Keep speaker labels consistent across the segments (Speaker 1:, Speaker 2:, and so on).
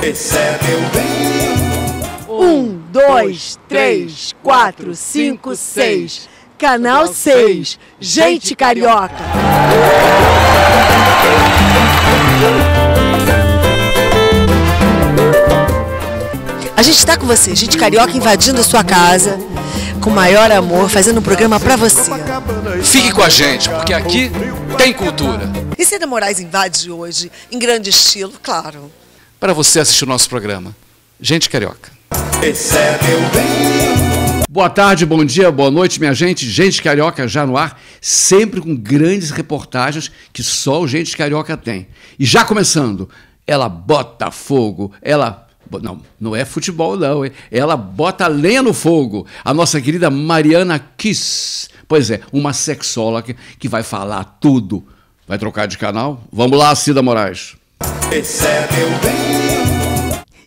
Speaker 1: Esse é meu bem.
Speaker 2: 1, 2, 3, 4, 5, 6. Canal 6. Gente Carioca. A gente está com você, gente carioca, invadindo a sua casa com o maior amor, fazendo um programa pra você.
Speaker 3: Fique com a gente, porque aqui tem cultura.
Speaker 2: E Cida Moraes invade hoje, em grande estilo, claro.
Speaker 3: Para você assistir o nosso programa, Gente Carioca.
Speaker 1: Esse é meu bem.
Speaker 3: Boa tarde, bom dia, boa noite, minha gente. Gente Carioca já no ar, sempre com grandes reportagens que só o Gente Carioca tem. E já começando, ela bota fogo, não é futebol não, hein? Ela bota lenha no fogo. A nossa querida Mariana Kiss. Pois é, uma sexóloga que vai falar tudo. Vai trocar de canal? Vamos lá, Cida Moraes.
Speaker 1: Esse é meu bem.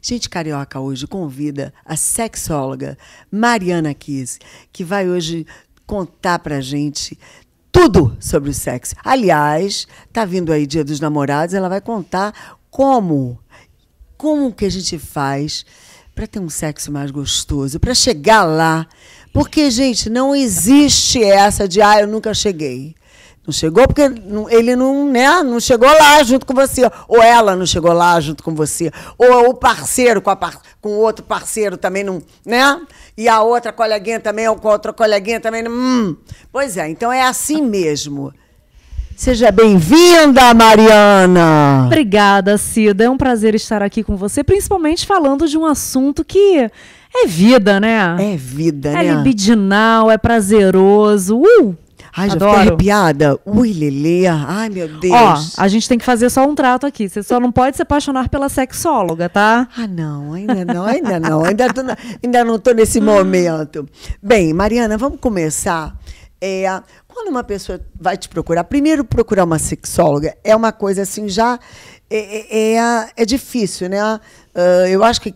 Speaker 2: Gente Carioca hoje convida a sexóloga Mariana Kiss, que vai hoje contar pra gente tudo sobre o sexo. Aliás, tá vindo aí Dia dos Namorados, ela vai contar como que a gente faz para ter um sexo mais gostoso, para chegar lá. Porque, gente, não existe essa de, eu nunca cheguei. Não chegou porque ele não chegou lá junto com você. Ou ela não chegou lá junto com você. Ou o parceiro com o outro parceiro também não, né? E a outra coleguinha também, ou com a outra coleguinha também não. Pois é, então é assim mesmo. Seja bem-vinda, Mariana!
Speaker 4: Obrigada, Cida. É um prazer estar aqui com você, principalmente falando de um assunto que é vida, né?
Speaker 2: É vida, né?
Speaker 4: É libidinal, é prazeroso.
Speaker 2: Ai, já
Speaker 4: adoro.
Speaker 2: fiquei arrepiada. Ui, Lelê. Ai, meu Deus.
Speaker 4: Ó, a gente tem que fazer só um trato aqui. Você só não pode se apaixonar pela sexóloga, tá?
Speaker 2: Não, ainda não. Ainda não estou nesse momento. Bem, Mariana, vamos começar. Quando uma pessoa vai te procurar, primeiro procurar uma sexóloga é uma coisa assim, já é difícil, né? Eu acho que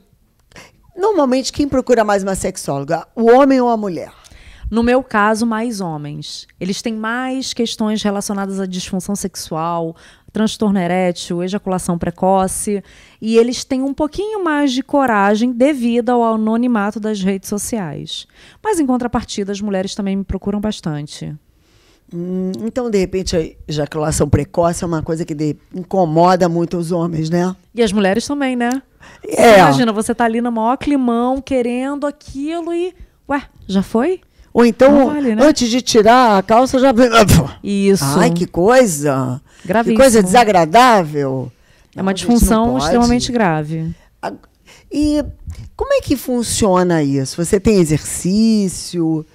Speaker 2: normalmente quem procura mais uma sexóloga, o homem ou a mulher?
Speaker 4: No meu caso, mais homens. Eles têm mais questões relacionadas à disfunção sexual, transtorno erétil, ejaculação precoce, e eles têm um pouquinho mais de coragem devido ao anonimato das redes sociais. Mas, em contrapartida, as mulheres também me procuram bastante.
Speaker 2: Então, de repente, a ejaculação precoce é uma coisa que incomoda muito os homens, né?
Speaker 4: E as mulheres também, né? Imagina, você tá ali no maior climão, querendo aquilo e... já foi?
Speaker 2: Ou então,
Speaker 4: vale, né?
Speaker 2: Antes de tirar a calça, já...
Speaker 4: Isso.
Speaker 2: Ai, que coisa!
Speaker 4: Gravíssimo.
Speaker 2: Que coisa desagradável.
Speaker 4: É uma disfunção extremamente grave.
Speaker 2: E como é que funciona isso? Você tem exercício?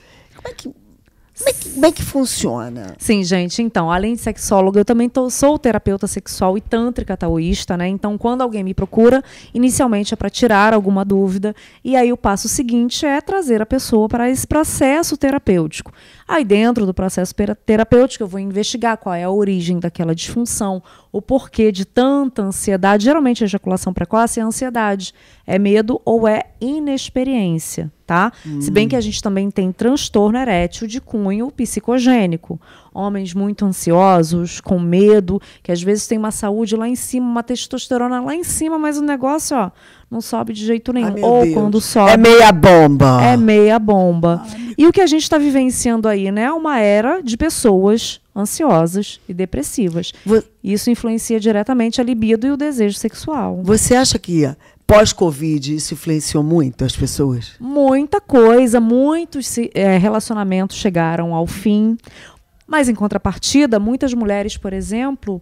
Speaker 2: Como é que funciona?
Speaker 4: Sim, gente. Então, além de sexóloga, eu também sou terapeuta sexual e tântrica taoísta, né? Então, quando alguém me procura, inicialmente é para tirar alguma dúvida. E aí o passo seguinte é trazer a pessoa para esse processo terapêutico. Aí, dentro do processo terapêutico, eu vou investigar qual é a origem daquela disfunção, o porquê de tanta ansiedade. Geralmente, a ejaculação precoce é ansiedade, é medo ou é inexperiência, tá? Se bem que a gente também tem transtorno erétil de cunho psicogênico. Homens muito ansiosos, com medo, que às vezes tem uma saúde lá em cima, uma testosterona lá em cima, mas o negócio, não sobe de jeito nenhum. Ou Deus. Quando sobe...
Speaker 2: É meia bomba.
Speaker 4: É meia bomba. E o que a gente está vivenciando aí, né? Uma era de pessoas ansiosas e depressivas. Isso influencia diretamente a libido e o desejo sexual.
Speaker 2: Você acha que pós-Covid isso influenciou muito as pessoas?
Speaker 4: Muita coisa, muitos relacionamentos chegaram ao fim. Mas, em contrapartida, muitas mulheres, por exemplo,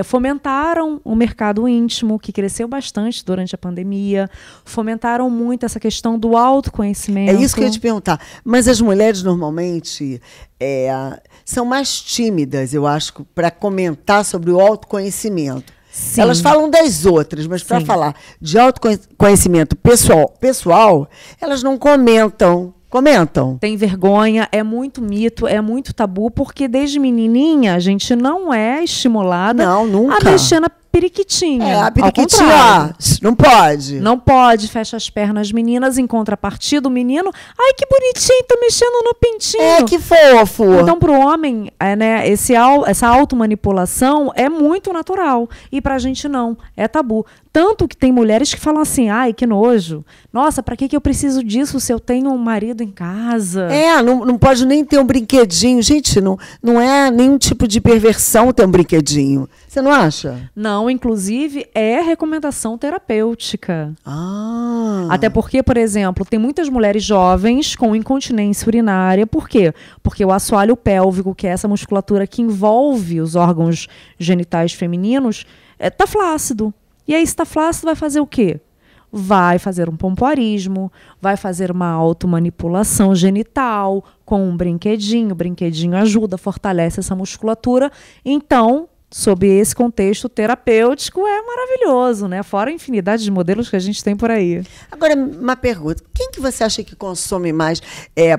Speaker 4: fomentaram o mercado íntimo, que cresceu bastante durante a pandemia, fomentaram muito essa questão do autoconhecimento.
Speaker 2: É isso que eu ia te perguntar. Mas as mulheres, normalmente, são mais tímidas, eu acho, para comentar sobre o autoconhecimento. Sim. Elas falam das outras, mas para falar de autoconhecimento pessoal, elas não comentam.
Speaker 4: Tem vergonha, é muito mito, é muito tabu, porque desde menininha a gente não é estimulada
Speaker 2: nunca.
Speaker 4: a mexer periquitinha.
Speaker 2: A
Speaker 4: Ao
Speaker 2: periquitinha,
Speaker 4: contrário.
Speaker 2: ó, não pode.
Speaker 4: Não pode, fecha as pernas, meninas, em contrapartida, o menino, ai, que bonitinho, tô mexendo no pintinho.
Speaker 2: É, que fofo.
Speaker 4: Então, para o homem, né, essa automanipulação é muito natural. E para a gente não, é tabu. Tanto que tem mulheres que falam assim, ai, que nojo. Nossa, para que eu preciso disso se eu tenho um marido em casa?
Speaker 2: Não pode nem ter um brinquedinho. Gente, não é nenhum tipo de perversão ter um brinquedinho. Você não acha?
Speaker 4: Não, inclusive, é recomendação terapêutica.
Speaker 2: Ah.
Speaker 4: Até porque, por exemplo, tem muitas mulheres jovens com incontinência urinária. Por quê? Porque o assoalho pélvico, que é essa musculatura que envolve os órgãos genitais femininos, está flácido. E aí, se está flácido, vai fazer o quê? Vai fazer um pompoarismo, vai fazer uma automanipulação genital com um brinquedinho. O brinquedinho ajuda, fortalece essa musculatura. Então, sob esse contexto terapêutico, é maravilhoso, né? Fora a infinidade de modelos que a gente tem por aí.
Speaker 2: Agora, uma pergunta. Quem que você acha que consome mais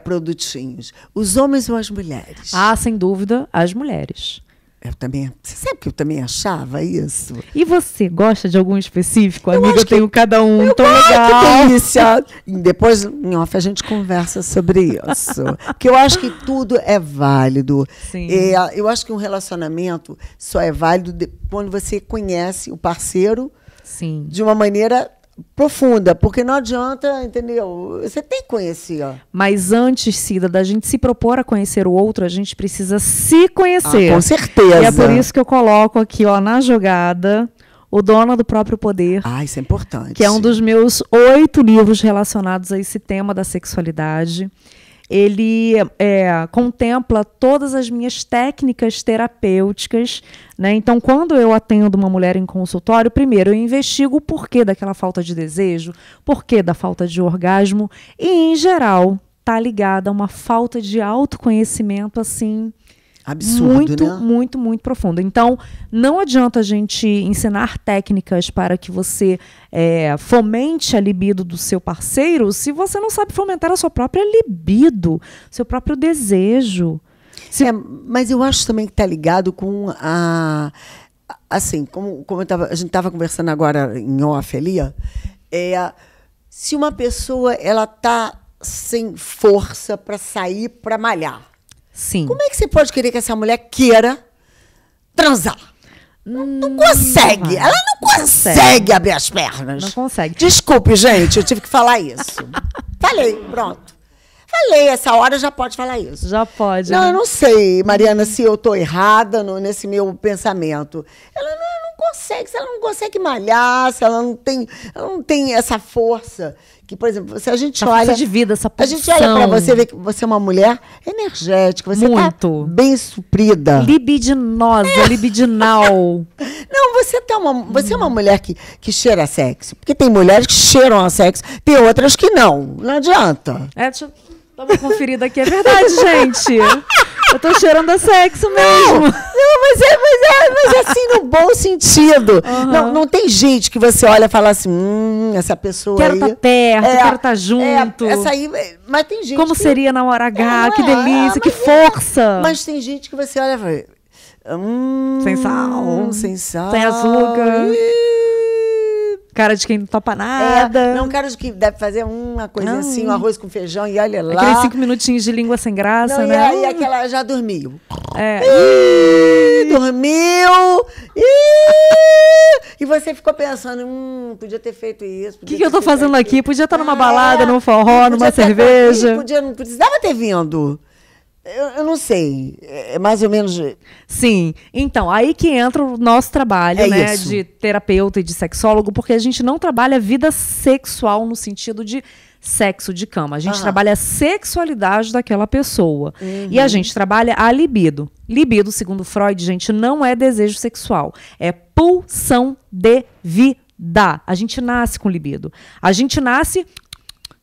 Speaker 2: produtinhos? Os homens ou as mulheres?
Speaker 4: Ah, sem dúvida, as mulheres.
Speaker 2: Eu também. Você sabe que eu também achava isso?
Speaker 4: E você gosta de algum específico? Amiga,
Speaker 2: acho
Speaker 4: eu tenho cada um tão
Speaker 2: Que
Speaker 4: legal.
Speaker 2: delícia! Depois, em off, a gente conversa sobre isso. Porque eu acho que tudo é válido.
Speaker 4: Sim.
Speaker 2: Eu acho que um relacionamento só é válido quando você conhece o parceiro
Speaker 4: Sim.
Speaker 2: de uma maneira profunda. Porque não adianta, entendeu? Você tem que conhecer. Ó.
Speaker 4: Mas antes, Cida, da gente se propor a conhecer o outro, a gente precisa se conhecer.
Speaker 2: Com certeza.
Speaker 4: E é por isso que eu coloco aqui, ó, na jogada, O Dono do Próprio Poder.
Speaker 2: Isso é importante.
Speaker 4: Que é um dos meus 8 livros relacionados a esse tema da sexualidade. Ele contempla todas as minhas técnicas terapêuticas, né? Então, quando eu atendo uma mulher em consultório, primeiro eu investigo o porquê daquela falta de desejo, porquê da falta de orgasmo, e, em geral, está ligada a uma falta de autoconhecimento, assim,
Speaker 2: absurdo,
Speaker 4: muito,
Speaker 2: né?
Speaker 4: muito, muito profundo. Então, não adianta a gente ensinar técnicas para que você fomente a libido do seu parceiro se você não sabe fomentar a sua própria libido, seu próprio desejo.
Speaker 2: Mas eu acho também que está ligado com a... Assim, como a gente estava conversando agora em off ali, se uma pessoa está sem força para sair, para malhar,
Speaker 4: sim.
Speaker 2: Como é que você pode querer que essa mulher queira transar? Não consegue. Ela não consegue abrir as pernas.
Speaker 4: Não consegue.
Speaker 2: Desculpe, gente, eu tive que falar isso. Falei, pronto. Falei, essa hora já pode falar isso.
Speaker 4: Já pode.
Speaker 2: Não,
Speaker 4: né?
Speaker 2: eu não sei, Mariana, se eu estou errada nesse meu pensamento. Ela não consegue, se ela não consegue malhar, se ela não tem essa força. Que, por exemplo, se a gente olha...
Speaker 4: força de vida, essa
Speaker 2: A
Speaker 4: pulsão.
Speaker 2: gente olha para você e vê que você é uma mulher energética, você está
Speaker 4: Muito.
Speaker 2: bem suprida.
Speaker 4: Libidinosa, libidinal.
Speaker 2: Não, você é uma mulher que cheira a sexo. Porque tem mulheres que cheiram a sexo, tem outras que não. Não adianta.
Speaker 4: Deixa eu dar uma conferida aqui. É verdade, gente. Eu tô cheirando a sexo mesmo.
Speaker 2: Não, mas é assim no bom sentido. Não tem gente que você olha e fala assim, essa pessoa
Speaker 4: Quero
Speaker 2: aí...
Speaker 4: estar perto, quero estar junto.
Speaker 2: Essa aí, mas tem gente
Speaker 4: Como
Speaker 2: que...
Speaker 4: seria na hora H?
Speaker 2: Não
Speaker 4: Que delícia, que força.
Speaker 2: Mas tem gente que você olha e fala...
Speaker 4: Sem sal.
Speaker 2: Sem sal.
Speaker 4: Sem açúcar. Cara de quem não topa nada.
Speaker 2: Não, cara de que deve fazer uma coisinha assim, um arroz com feijão e olha lá.
Speaker 4: Aqueles 5 minutinhos de língua sem graça,
Speaker 2: Não,
Speaker 4: né?
Speaker 2: E aquela já dormiu. Dormiu. E você ficou pensando, podia ter feito isso.
Speaker 4: O que eu tô fazendo aqui? Podia estar numa balada, num forró, numa cerveja.
Speaker 2: Não precisava ter vindo. Eu não sei. É mais ou menos...
Speaker 4: Sim. Então, aí que entra o nosso trabalho, né?
Speaker 2: Isso.
Speaker 4: De terapeuta e de sexólogo, porque a gente não trabalha vida sexual no sentido de sexo de cama. A gente trabalha a sexualidade daquela pessoa. E a gente trabalha a libido. Libido, segundo Freud, gente, não é desejo sexual. É pulsão de vida. A gente nasce com libido. A gente nasce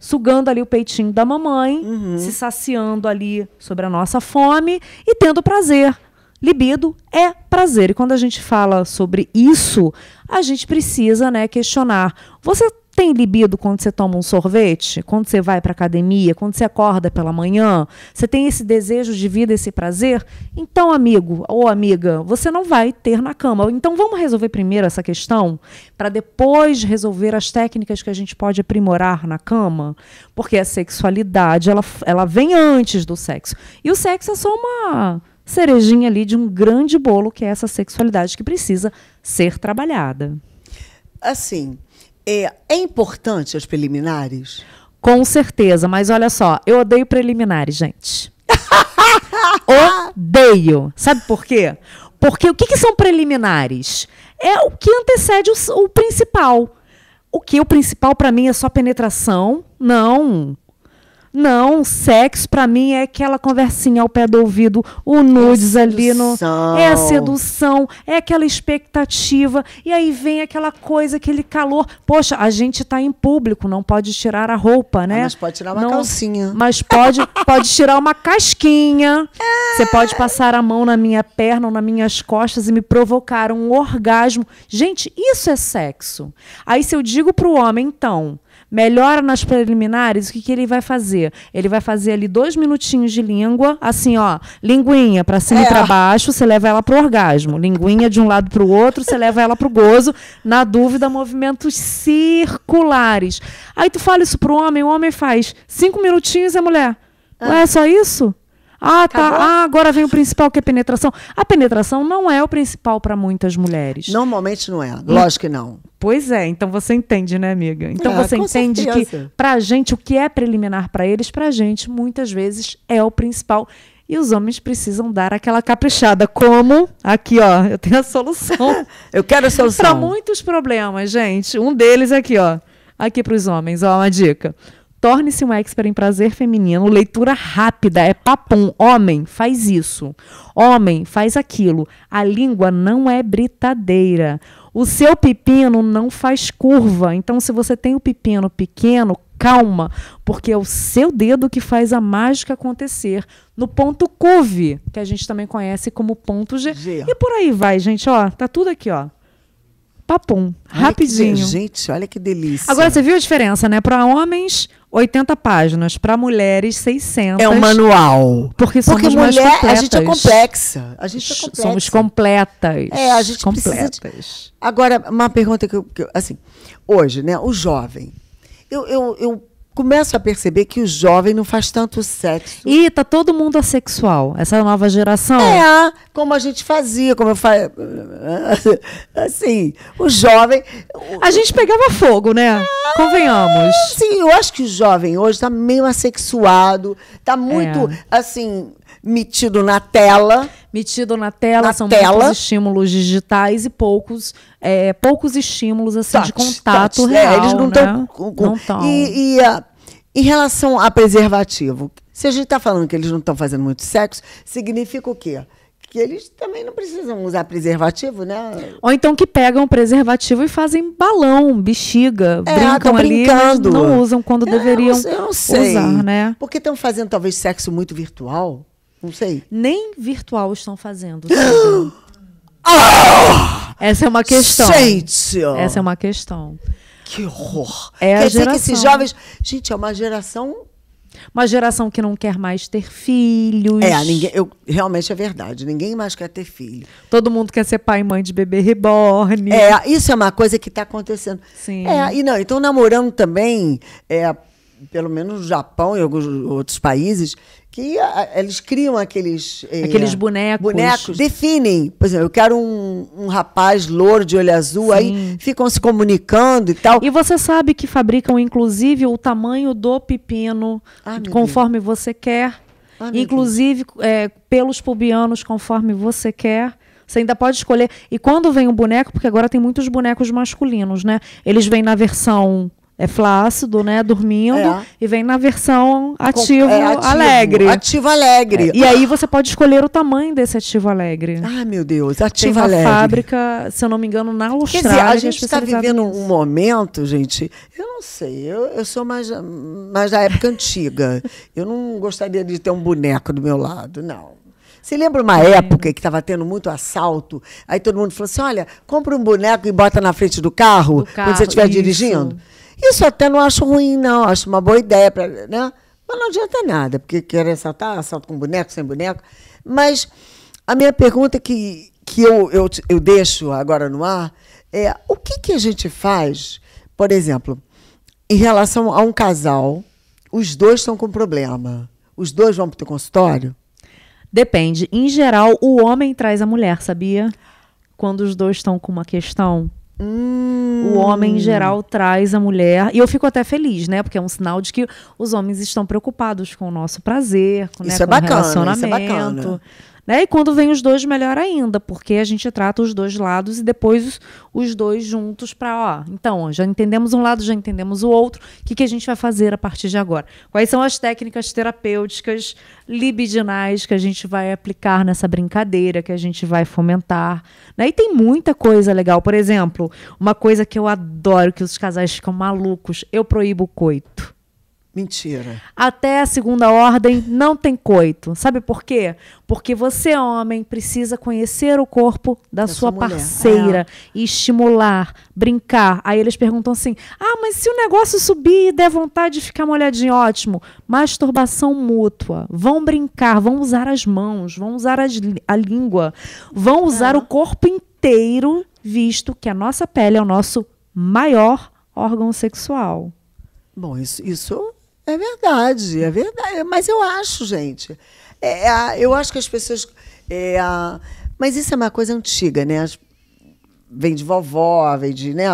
Speaker 4: sugando ali o peitinho da mamãe, se saciando ali sobre a nossa fome e tendo prazer. Libido é prazer. E quando a gente fala sobre isso, a gente precisa, né, questionar. Você tem libido quando você toma um sorvete? Quando você vai para academia? Quando você acorda pela manhã? Você tem esse desejo de vida, esse prazer? Então, amigo ou amiga, você não vai ter na cama. Então, vamos resolver primeiro essa questão, para depois resolver as técnicas que a gente pode aprimorar na cama? Porque a sexualidade, ela vem antes do sexo. E o sexo é só uma cerejinha ali de um grande bolo, que é essa sexualidade que precisa ser trabalhada.
Speaker 2: Assim, é importante as preliminares?
Speaker 4: Com certeza, mas olha só, eu odeio preliminares, gente. Odeio. Sabe por quê? Porque o que são preliminares? É o que antecede o principal. O principal para mim é só penetração? Não, sexo para mim é aquela conversinha ao pé do ouvido, o nudes ali é a sedução, é aquela expectativa, e aí vem aquela coisa, aquele calor. Poxa, a gente está em público, não pode tirar a roupa, né?
Speaker 2: Mas pode tirar uma calcinha.
Speaker 4: Mas pode tirar uma casquinha. Você pode passar a mão na minha perna ou nas minhas costas e me provocar um orgasmo. Gente, isso é sexo. Aí se eu digo para o homem, então, melhora nas preliminares, o que ele vai fazer? Ele vai fazer ali 2 minutinhos de língua, assim, ó, linguinha para cima e para baixo, você leva ela pro orgasmo. Linguinha de um lado pro outro, você leva ela pro gozo. Na dúvida, movimentos circulares. Aí tu fala isso pro homem, o homem faz 5 minutinhos e a mulher, ué, é só isso? Ah, tá. Ah, agora vem o principal, que é a penetração. A penetração não é o principal para muitas mulheres.
Speaker 2: Normalmente não é. Lógico que não.
Speaker 4: Pois é, então você entende, né, amiga? Então você entende
Speaker 2: certeza.
Speaker 4: Que pra gente, o que é preliminar para eles, pra gente, muitas vezes é o principal. E os homens precisam dar aquela caprichada. Como? Aqui, ó, eu tenho a solução.
Speaker 2: Eu quero a solução.
Speaker 4: Para muitos problemas, gente. Um deles aqui, ó. Aqui para os homens, ó, uma dica. Torne-se um expert em prazer feminino, leitura rápida, é papum. Homem, faz isso. Homem, faz aquilo. A língua não é britadeira. O seu pepino não faz curva. Então, se você tem o pepino pequeno, calma, porque é o seu dedo que faz a mágica acontecer. No ponto cuve, que a gente também conhece como ponto G. E por aí vai, gente, ó. Tá tudo aqui, ó. Papum, rapidinho.
Speaker 2: Gente, olha que delícia.
Speaker 4: Agora, você viu a diferença, né? Para homens, 80 páginas. Para mulheres, 600.
Speaker 2: É um manual.
Speaker 4: Porque somos mais
Speaker 2: mulher,
Speaker 4: completas.
Speaker 2: a gente é complexa. A gente é complexa.
Speaker 4: Somos completas.
Speaker 2: A gente completas. Precisa Agora, uma pergunta que assim, hoje, né? O jovem. Eu começo a perceber que o jovem não faz tanto sexo.
Speaker 4: E tá todo mundo assexual, essa nova geração.
Speaker 2: Como a gente fazia, como eu fazia. Assim, o jovem.
Speaker 4: A gente pegava fogo, né? Convenhamos.
Speaker 2: Sim, eu acho que o jovem hoje está meio assexuado, está muito, assim, metido na tela. São muitos estímulos digitais e poucos estímulos assim, de contato real. Eles não estão.
Speaker 4: Não estão.
Speaker 2: Em relação a preservativo, se a gente está falando que eles não estão fazendo muito sexo, significa o quê? Que eles também não precisam usar preservativo, né?
Speaker 4: Ou então que pegam o preservativo e fazem balão, bexiga, brincam ali,
Speaker 2: brincando.
Speaker 4: Mas não usam quando deveriam
Speaker 2: eu não sei.
Speaker 4: usar, né?
Speaker 2: Porque estão fazendo talvez sexo muito virtual, não sei.
Speaker 4: Nem virtual estão fazendo. Essa é uma questão.
Speaker 2: Gente!
Speaker 4: Essa é uma questão.
Speaker 2: Que horror!
Speaker 4: Quer
Speaker 2: dizer que esses jovens... Gente, é uma geração...
Speaker 4: Uma geração que não quer mais ter filhos.
Speaker 2: Realmente é verdade. Ninguém mais quer ter filho.
Speaker 4: Todo mundo quer ser pai e mãe de bebê reborn.
Speaker 2: Isso é uma coisa que está acontecendo.
Speaker 4: Sim.
Speaker 2: Então namorando também, pelo menos no Japão e alguns outros países, que eles criam aqueles bonecos, definem. Por exemplo, eu quero um rapaz louro de olho azul,
Speaker 4: Sim.
Speaker 2: aí ficam se comunicando e tal.
Speaker 4: E você sabe que fabricam, inclusive, o tamanho do pepino, conforme você quer. Inclusive, pelos pubianos, conforme você quer. Você ainda pode escolher. E quando vem um boneco, porque agora tem muitos bonecos masculinos, né? Eles vêm na versão... flácido, né? Dormindo. E vem na versão ativo alegre.
Speaker 2: Ativo alegre.
Speaker 4: E aí você pode escolher o tamanho desse ativo alegre.
Speaker 2: Ai, meu Deus. Ativo
Speaker 4: tem
Speaker 2: alegre.
Speaker 4: Tem uma fábrica, se eu não me engano, na Austrália.
Speaker 2: Quer dizer, a gente está vivendo um momento, gente, eu não sei, eu sou mais da época antiga. Eu não gostaria de ter um boneco do meu lado, não. Você lembra uma época que estava tendo muito assalto? Aí todo mundo falou assim, olha, compra um boneco e bota na frente do carro quando você estiver dirigindo. Isso até não acho ruim, não. Acho uma boa ideia, né? Mas não adianta nada, porque quer assaltar, assalto com boneco, sem boneco. Mas a minha pergunta que eu deixo agora no ar é o que a gente faz, por exemplo, em relação a um casal, os dois estão com problema. Os dois vão para o teu consultório?
Speaker 4: Depende. Em geral, o homem traz a mulher, sabia? Quando os dois estão com uma questão, o homem, em geral, traz a mulher. E eu fico até feliz, né? Porque é um sinal de que os homens estão preocupados com o nosso prazer, com,
Speaker 2: Isso
Speaker 4: né,
Speaker 2: é
Speaker 4: com o
Speaker 2: bacana,
Speaker 4: relacionamento.
Speaker 2: isso é bacana.
Speaker 4: Né? E quando vem os dois, melhor ainda, porque a gente trata os dois lados e depois os dois juntos para, então, já entendemos um lado, já entendemos o outro, o que a gente vai fazer a partir de agora? Quais são as técnicas terapêuticas libidinais que a gente vai aplicar nessa brincadeira, que a gente vai fomentar? Né? E tem muita coisa legal. Por exemplo, uma coisa que eu adoro, que os casais ficam malucos, eu proíbo o coito.
Speaker 2: Mentira.
Speaker 4: Até a segunda ordem não tem coito. Sabe por quê? Porque você, homem, precisa conhecer o corpo da sua
Speaker 2: mulher.
Speaker 4: parceira e estimular, brincar. Aí eles perguntam assim, mas se o negócio subir e der vontade de ficar molhadinho, ótimo. Masturbação mútua. Vão brincar, vão usar as mãos, vão usar a língua, vão usar o corpo inteiro, visto que a nossa pele é o nosso maior órgão sexual.
Speaker 2: Bom, isso é verdade, mas eu acho, gente, eu acho que as pessoas, mas isso é uma coisa antiga, né? Vem de vovó, vem de, né?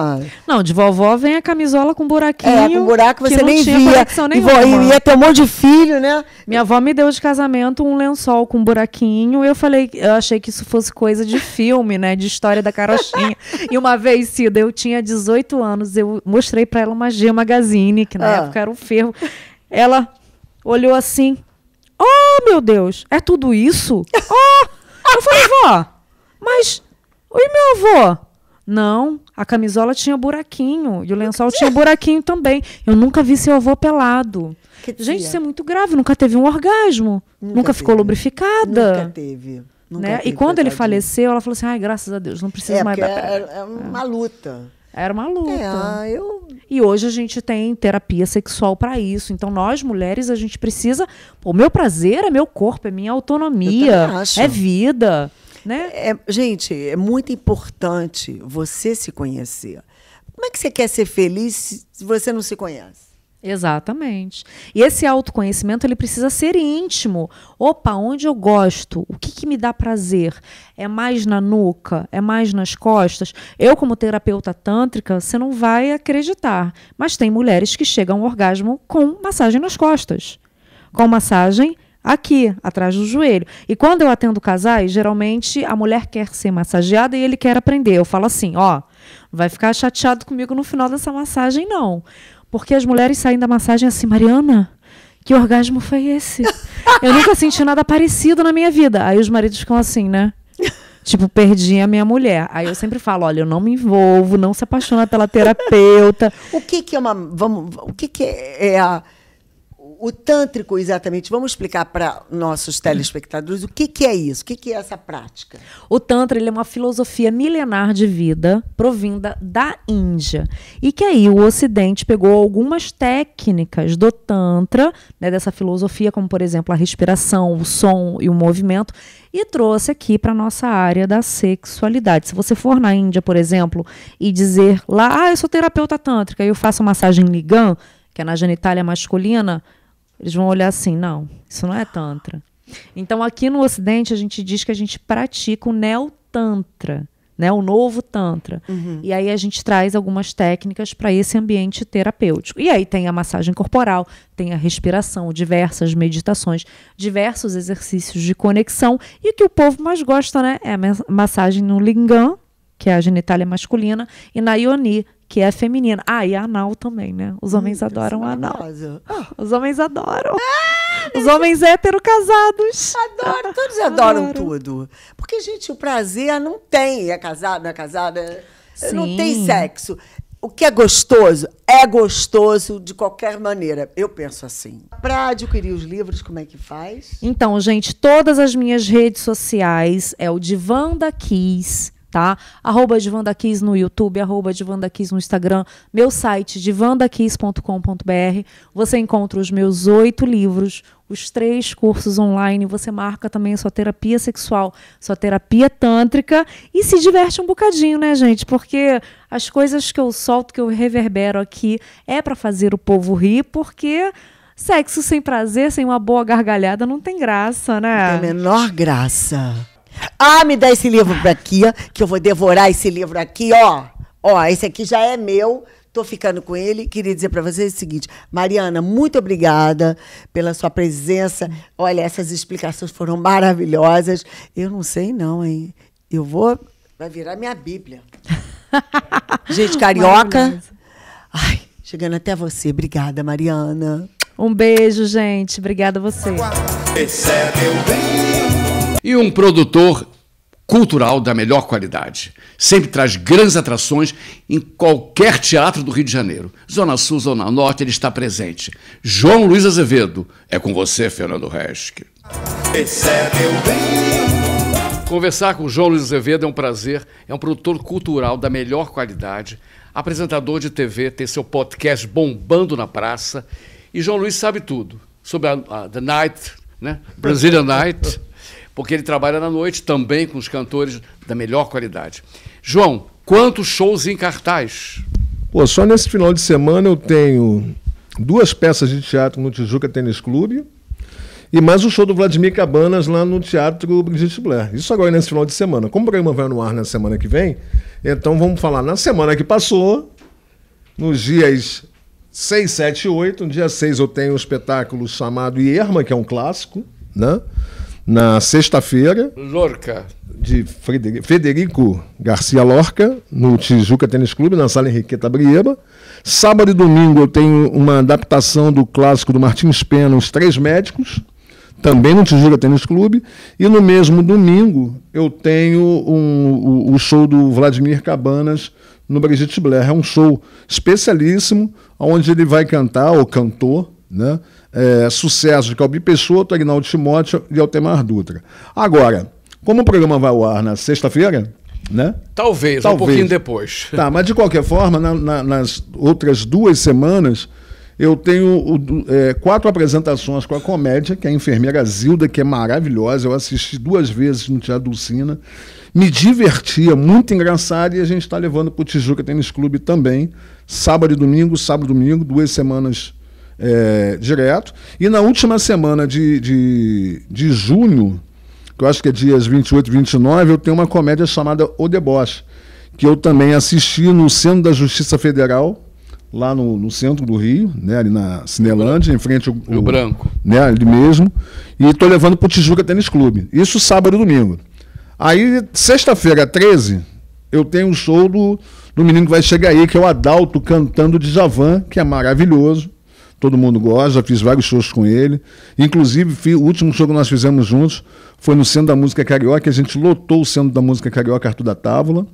Speaker 4: Não, de vovó vem a camisola com buraquinho.
Speaker 2: Com buraco você
Speaker 4: que
Speaker 2: nem
Speaker 4: não tinha
Speaker 2: via.
Speaker 4: conexão nenhuma.
Speaker 2: E ia ter um monte de filho, né?
Speaker 4: Minha avó me deu de casamento um lençol com buraquinho. Eu achei que isso fosse coisa de filme, né? De história da carochinha. E uma vez, Cida, eu tinha 18 anos, eu mostrei pra ela uma G Magazine, que na época era um fervo. Ela olhou assim, meu Deus, é tudo isso? Eu falei, vó, mas... Oi, meu avô. Não, a camisola tinha buraquinho e o lençol tinha buraquinho também. Eu nunca vi seu avô pelado. Gente, isso é muito grave. Nunca teve um orgasmo. Nunca ficou lubrificada.
Speaker 2: Nunca teve.
Speaker 4: Né? E quando ele faleceu, ela falou assim, graças a Deus, não precisa mais dar.
Speaker 2: É uma luta.
Speaker 4: Era uma luta. E hoje a gente tem terapia sexual para isso. Então, nós, mulheres, a gente precisa... o meu prazer é meu corpo, é minha autonomia, é vida. Né?
Speaker 2: Gente, é muito importante você se conhecer. Como é que você quer ser feliz se você não se conhece?
Speaker 4: Exatamente. E esse autoconhecimento ele precisa ser íntimo. Opa, onde eu gosto? O que me dá prazer? É mais na nuca? É mais nas costas? Eu, como terapeuta tântrica, você não vai acreditar. Mas tem mulheres que chegam ao orgasmo com massagem nas costas. Com massagem aqui, atrás do joelho. E quando eu atendo casais, geralmente a mulher quer ser massageada e ele quer aprender. Eu falo assim, vai ficar chateado comigo no final dessa massagem, não. Porque as mulheres saem da massagem assim, Mariana, que orgasmo foi esse? Eu nunca senti nada parecido na minha vida. Aí os maridos ficam assim, né? Tipo, perdi a minha mulher. Aí eu sempre falo, olha, eu não me envolvo, não se apaixona pela terapeuta.
Speaker 2: O que é o tântrico, exatamente? Vamos explicar para nossos telespectadores o que é isso? O que é essa prática?
Speaker 4: O Tantra ele é uma filosofia milenar de vida provinda da Índia. E que aí o Ocidente pegou algumas técnicas do Tantra, né, dessa filosofia, como, por exemplo, a respiração, o som e o movimento, e trouxe aqui para a nossa área da sexualidade. Se você for na Índia, por exemplo, e dizer lá, eu sou terapeuta tântrica e eu faço massagem Lingam, que é na genitália masculina, eles vão olhar assim, não, isso não é Tantra. Então, aqui no Ocidente, a gente diz que a gente pratica o Neo-Tantra, né, o novo Tantra. E aí a gente traz algumas técnicas para esse ambiente terapêutico. E aí tem a massagem corporal, tem a respiração, diversas meditações, diversos exercícios de conexão. E o que o povo mais gosta, né, é a massagem no Lingam, que é a genitália masculina, e na Yoni, que é a feminina. E a anal também, né? Os homens adoram a anal. Os homens adoram. Os homens hétero casados.
Speaker 2: Adoram, todos adoram tudo. Porque, gente, o prazer não tem. É casado, não é casada, não tem sexo. O que é gostoso de qualquer maneira. Eu penso assim. Para adquirir os livros, como é que faz?
Speaker 4: Então, gente, todas as minhas redes sociais é o Divanda Kiss, tá? @DivandaKiss no YouTube, @DivandaKiss no Instagram, meu site divandakiss.com.br. Você encontra os meus 8 livros, os 3 cursos online, você marca também a sua terapia sexual, sua terapia tântrica e se diverte um bocadinho, né, gente? Porque as coisas que eu solto, que eu reverbero aqui é para fazer o povo rir, porque sexo sem prazer, sem uma boa gargalhada, não tem graça, né?
Speaker 2: Não tem a menor graça. Me dá esse livro pra aqui, que eu vou devorar esse livro aqui, ó. Ó, esse aqui já é meu. Tô ficando com ele. Queria dizer para vocês o seguinte, Mariana, muito obrigada pela sua presença. Olha, essas explicações foram maravilhosas. Eu não sei não, hein? Vai virar minha Bíblia. Gente carioca. Ai, chegando até você. Obrigada, Mariana.
Speaker 4: Um beijo, gente. Obrigada a você.
Speaker 1: Esse é meu bem.
Speaker 3: E um produtor cultural da melhor qualidade. Sempre traz grandes atrações em qualquer teatro do Rio de Janeiro. Zona Sul, Zona Norte, ele está presente. João Luiz Azevedo. É com você, Fernando Reschke.
Speaker 1: Esse é meu bem.
Speaker 3: Conversar com o João Luiz Azevedo é um prazer. É um produtor cultural da melhor qualidade. Apresentador de TV, tem seu podcast bombando na praça. E João Luiz sabe tudo sobre a The Night, né? Brazilian Night, porque ele trabalha na noite também com os cantores da melhor qualidade. João, quantos shows em cartaz?
Speaker 5: Pô, só nesse final de semana eu tenho 2 peças de teatro no Tijuca Tênis Clube e mais o show do Vladimir Cabanas lá no Teatro Brigitte Blair. Isso agora nesse final de semana. Como o programa vai no ar na semana que vem, então vamos falar na semana que passou, nos dias 6, 7 e 8. No dia 6 eu tenho um espetáculo chamado Irma, que é um clássico, né? Na sexta-feira,
Speaker 3: Lorca.
Speaker 5: de Federico Garcia Lorca, no Tijuca Tênis Clube, na Sala Henriqueta Brieba. Sábado e domingo eu tenho uma adaptação do clássico do Martins Pena, Os Três Médicos, também no Tijuca Tênis Clube. E no mesmo domingo eu tenho o show do Vladimir Cabanas no Brigitte Blair. É um show especialíssimo, onde ele vai cantar, ou cantou, né? Sucesso de Calbi Peixoto, Aguinaldo Timóteo e Altemar Dutra. Agora, como o programa vai ao ar na sexta-feira, né?
Speaker 3: Talvez, um pouquinho depois.
Speaker 5: Tá, mas de qualquer forma, nas outras 2 semanas, eu tenho 4 apresentações com a comédia, que é a enfermeira Zilda, que é maravilhosa. Eu assisti 2 vezes no Teatro Dulcina, me divertia, muito engraçado, e a gente está levando para o Tijuca Tênis Clube também, sábado e domingo, 2 semanas direto. E na última semana de junho, que eu acho que é dias 28 e 29, eu tenho uma comédia chamada O Deboche, que eu também assisti no Centro da Justiça Federal, lá no centro do Rio, né, ali na Cinelândia, em frente ao
Speaker 3: Rio Branco,
Speaker 5: né, ali mesmo, e estou levando para o Tijuca Tênis Clube. Isso sábado e domingo. Aí, sexta-feira, 13, eu tenho um show do menino que vai chegar aí, que é o Adalto, cantando Djavan, que é maravilhoso. Todo mundo gosta, já fiz vários shows com ele. Inclusive, o último show que nós fizemos juntos foi no Centro da Música Carioca, a gente lotou o Centro da Música Carioca, Arthur da Távola.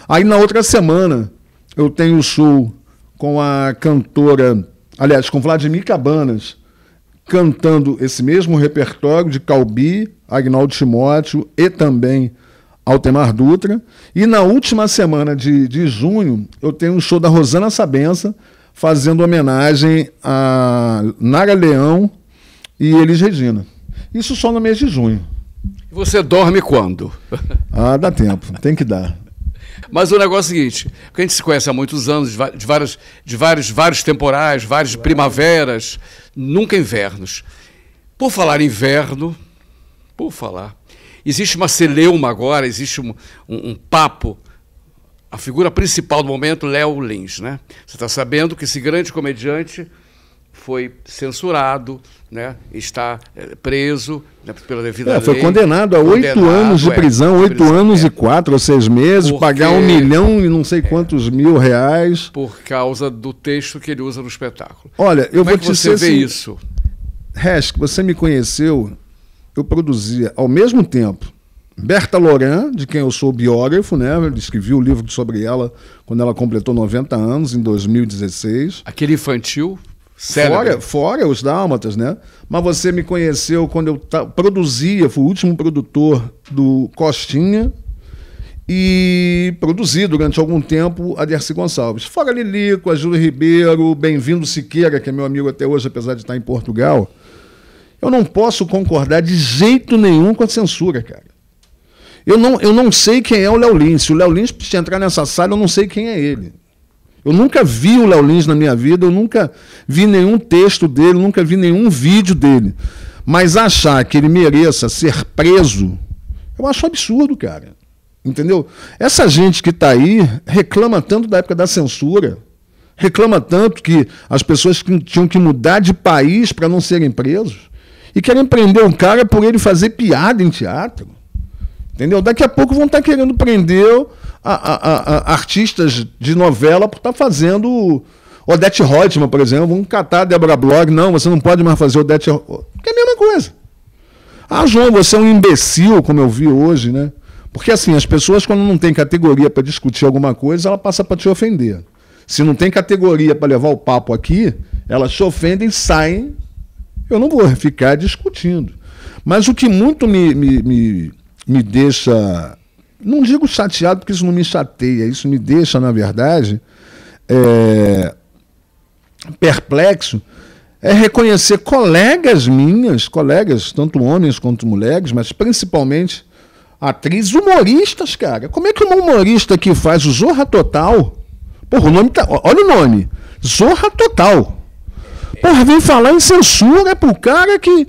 Speaker 5: Aí, na outra semana, eu tenho um show com a cantora, aliás, com Vladimir Cabanas, cantando esse mesmo repertório de Calbi, Aguinaldo Timóteo e também Altemar Dutra. E na última semana de junho, eu tenho um show da Rosana Sabença, fazendo homenagem a Nara Leão e Elis Regina. Isso só no mês de junho.
Speaker 3: E você dorme quando?
Speaker 5: Dá tempo, tem que dar.
Speaker 3: Mas o negócio é o seguinte, porque a gente se conhece há muitos anos, de vários temporais, várias primaveras, nunca invernos. Por falar em inverno, existe uma celeuma agora, existe um papo. A figura principal do momento, Léo Lins, né? Você está sabendo que esse grande comediante foi censurado, né? Está preso, né, pela devida lei.
Speaker 5: Foi condenado a 8 anos de prisão, 8 anos e 4 ou 6 meses, pagar 1 milhão e não sei quantos mil reais.
Speaker 3: Por causa do texto que ele usa no espetáculo.
Speaker 5: Olha, eu vou te dizer
Speaker 3: você vê isso?
Speaker 5: Reschke, você me conheceu, eu produzia ao mesmo tempo Berta Loran, de quem eu sou biógrafo, né? Eu escrevi o livro sobre ela quando ela completou 90 anos, em 2016.
Speaker 3: Aquele infantil?
Speaker 5: Fora os Dálmatas, né? Mas você me conheceu quando eu produzia, fui o último produtor do Costinha, e produzi durante algum tempo a Dercy Gonçalves. Fora Lilico, a Júlia Ribeiro, Bem-vindo Siqueira, que é meu amigo até hoje, apesar de estar em Portugal. Eu não posso concordar de jeito nenhum com a censura, cara. Eu não sei quem é o Léo Lins. Se o Léo Lins entrar nessa sala, eu não sei quem é ele. Eu nunca vi o Léo Lins na minha vida, eu nunca vi nenhum texto dele, nunca vi nenhum vídeo dele. Mas achar que ele mereça ser preso, eu acho absurdo, cara. Entendeu? Essa gente que está aí reclama tanto da época da censura, reclama tanto que as pessoas tinham que mudar de país para não serem presos, e querem prender um cara por ele fazer piada em teatro. Entendeu? Daqui a pouco vão estar querendo prender artistas de novela por estar fazendo Odete Roitman, por exemplo. Vão catar a Débora Blog. Não, você não pode mais fazer Odete Roitman. Que é a mesma coisa. Ah, João, você é um imbecil, como eu vi hoje, né? Porque assim, as pessoas, quando não tem categoria para discutir alguma coisa, ela passa para te ofender. Se não tem categoria para levar o papo aqui, elas te ofendem e saem. Eu não vou ficar discutindo. Mas o que muito me deixa, não digo chateado, porque isso não me chateia, isso me deixa, na verdade, perplexo, é reconhecer colegas minhas, colegas, tanto homens quanto mulheres, mas principalmente atrizes, humoristas, cara. Como é que um humorista que faz o Zorra Total, porra, o nome tá, olha o nome, Zorra Total, porra, vem falar em censura pro cara que...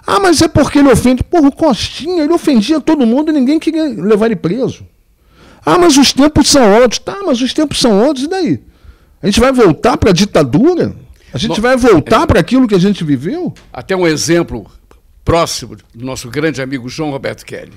Speaker 5: Ah, mas é porque ele ofende. Porra, o Costinha, ele ofendia todo mundo e ninguém queria levar ele preso. Ah, mas os tempos são outros. Tá, mas os tempos são outros, e daí? A gente vai voltar para a ditadura? A gente vai voltar para aquilo que a gente viveu?
Speaker 3: Até um exemplo próximo do nosso grande amigo João Roberto Kelly.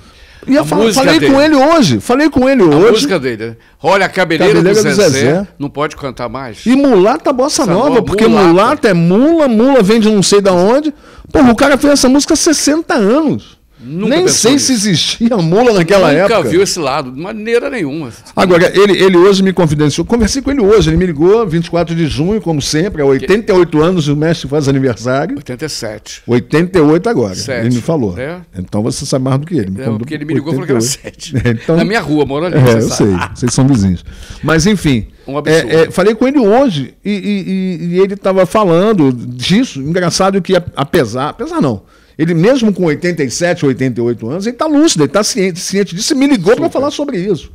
Speaker 5: Falei com ele hoje. A
Speaker 3: música dele, né? Olha, a cabeleira do Zezé não pode cantar mais.
Speaker 5: E mulata bossa nova, porque mulata é mula vem de não sei da onde. Porra, o cara fez essa música há 60 anos. Nem sei se existia mula naquela época.
Speaker 3: Nunca viu esse lado, de maneira nenhuma.
Speaker 5: Agora, ele hoje me confidenciou, conversei com ele hoje, ele me ligou, 24 de junho, como sempre, há 88 anos o mestre faz aniversário.
Speaker 3: 87.
Speaker 5: 88 agora,
Speaker 3: 7.
Speaker 5: Ele me falou.
Speaker 3: É?
Speaker 5: Então você sabe mais do que ele.
Speaker 3: Porque ele me ligou e falou que era 7.
Speaker 5: Então,
Speaker 3: na minha rua, moro ali.
Speaker 5: Eu sei, vocês são vizinhos. Mas enfim,
Speaker 3: um absurdo.
Speaker 5: Falei com ele hoje e ele estava falando disso, engraçado que apesar não, ele mesmo com 87, 88 anos, ele está lúcido, ele está ciente disso e me ligou para falar sobre isso.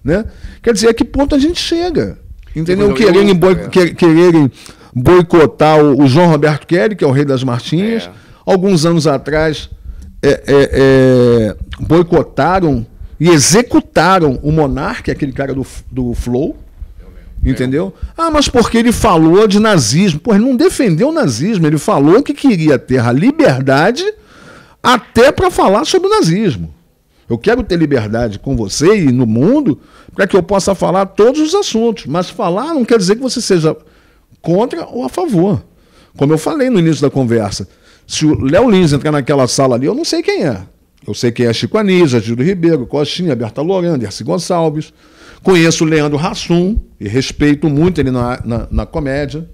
Speaker 5: Né? Quer dizer, a que ponto a gente chega? Entendeu? Quererem boicotar o João Roberto Kelly, que é o rei das marchinhas. Alguns anos atrás boicotaram e executaram o Monark, aquele cara do Flow. Entendeu? Ah, mas porque ele falou de nazismo. Pô, ele não defendeu o nazismo, ele falou que queria ter a liberdade até para falar sobre o nazismo. Eu quero ter liberdade com você e no mundo para que eu possa falar todos os assuntos. Mas falar não quer dizer que você seja contra ou a favor. Como eu falei no início da conversa, se o Léo Lins entrar naquela sala ali, eu não sei quem é. Eu sei quem é Chico Anísio, Júlio Ribeiro, Costinha, Berta Loran, Dercy Gonçalves. Conheço o Leandro Hassum e respeito muito ele na comédia.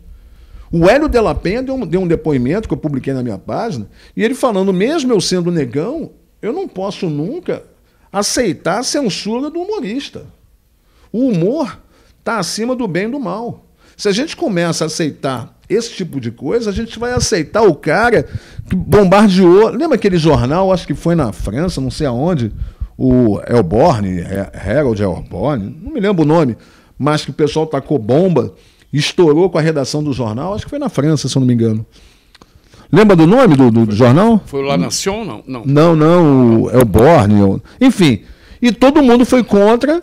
Speaker 5: O Hélio de la Penha deu um depoimento que eu publiquei na minha página, e ele falando, mesmo eu sendo negão, eu não posso nunca aceitar a censura do humorista. O humor está acima do bem e do mal. Se a gente começa a aceitar esse tipo de coisa, a gente vai aceitar o cara que bombardeou. Lembra aquele jornal, acho que foi na França, não sei aonde, o Elborn, Harold Elborn, não me lembro o nome, mas que o pessoal tacou bomba, estourou com a redação do jornal, acho que foi na França, se eu não me engano. Lembra do nome do jornal?
Speaker 3: Foi o La Nation, não?
Speaker 5: Não, o Elborn, enfim. E todo mundo foi contra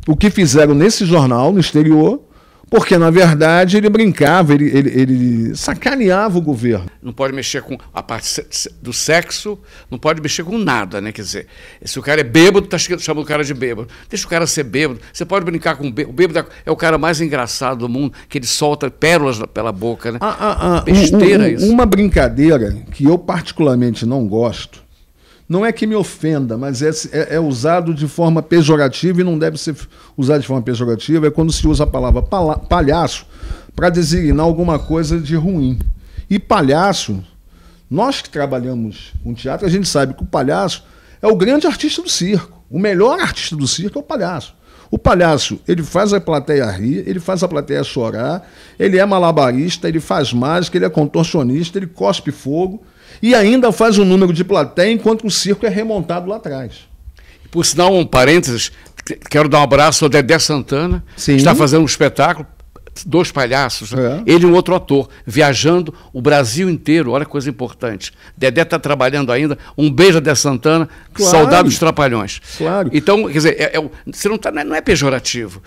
Speaker 5: o que fizeram nesse jornal, no exterior, porque, na verdade, ele brincava, ele sacaneava o governo.
Speaker 3: Não pode mexer com a parte do sexo, não pode mexer com nada, né? Quer dizer, se o cara é bêbado, tá chamando o cara de bêbado. Deixa o cara ser bêbado. Você pode brincar com o bêbado. O bêbado é o cara mais engraçado do mundo, que ele solta pérolas pela boca, né? Besteira isso.
Speaker 5: Uma brincadeira que eu particularmente não gosto, não é que me ofenda, mas é usado de forma pejorativa e não deve ser usado de forma pejorativa, é quando se usa a palavra palhaço para designar alguma coisa de ruim. E palhaço, nós que trabalhamos com teatro, a gente sabe que o palhaço é o grande artista do circo. O melhor artista do circo é o palhaço. O palhaço, ele faz a plateia rir, ele faz a plateia chorar, ele é malabarista, ele faz mágica, ele é contorcionista, ele cospe fogo e ainda faz um número de plateia enquanto o circo é remontado lá atrás.
Speaker 3: Por sinal, um parênteses, quero dar um abraço ao Dedé Santana,
Speaker 5: Sim.
Speaker 3: que está fazendo um espetáculo, 2 palhaços,
Speaker 5: É.
Speaker 3: ele e um outro ator, viajando o Brasil inteiro, olha que coisa importante. Dedé está trabalhando ainda, um beijo a Dedé Santana,
Speaker 5: Claro.
Speaker 3: saudade dos Trapalhões.
Speaker 5: Claro.
Speaker 3: Então, quer dizer, você não é pejorativo.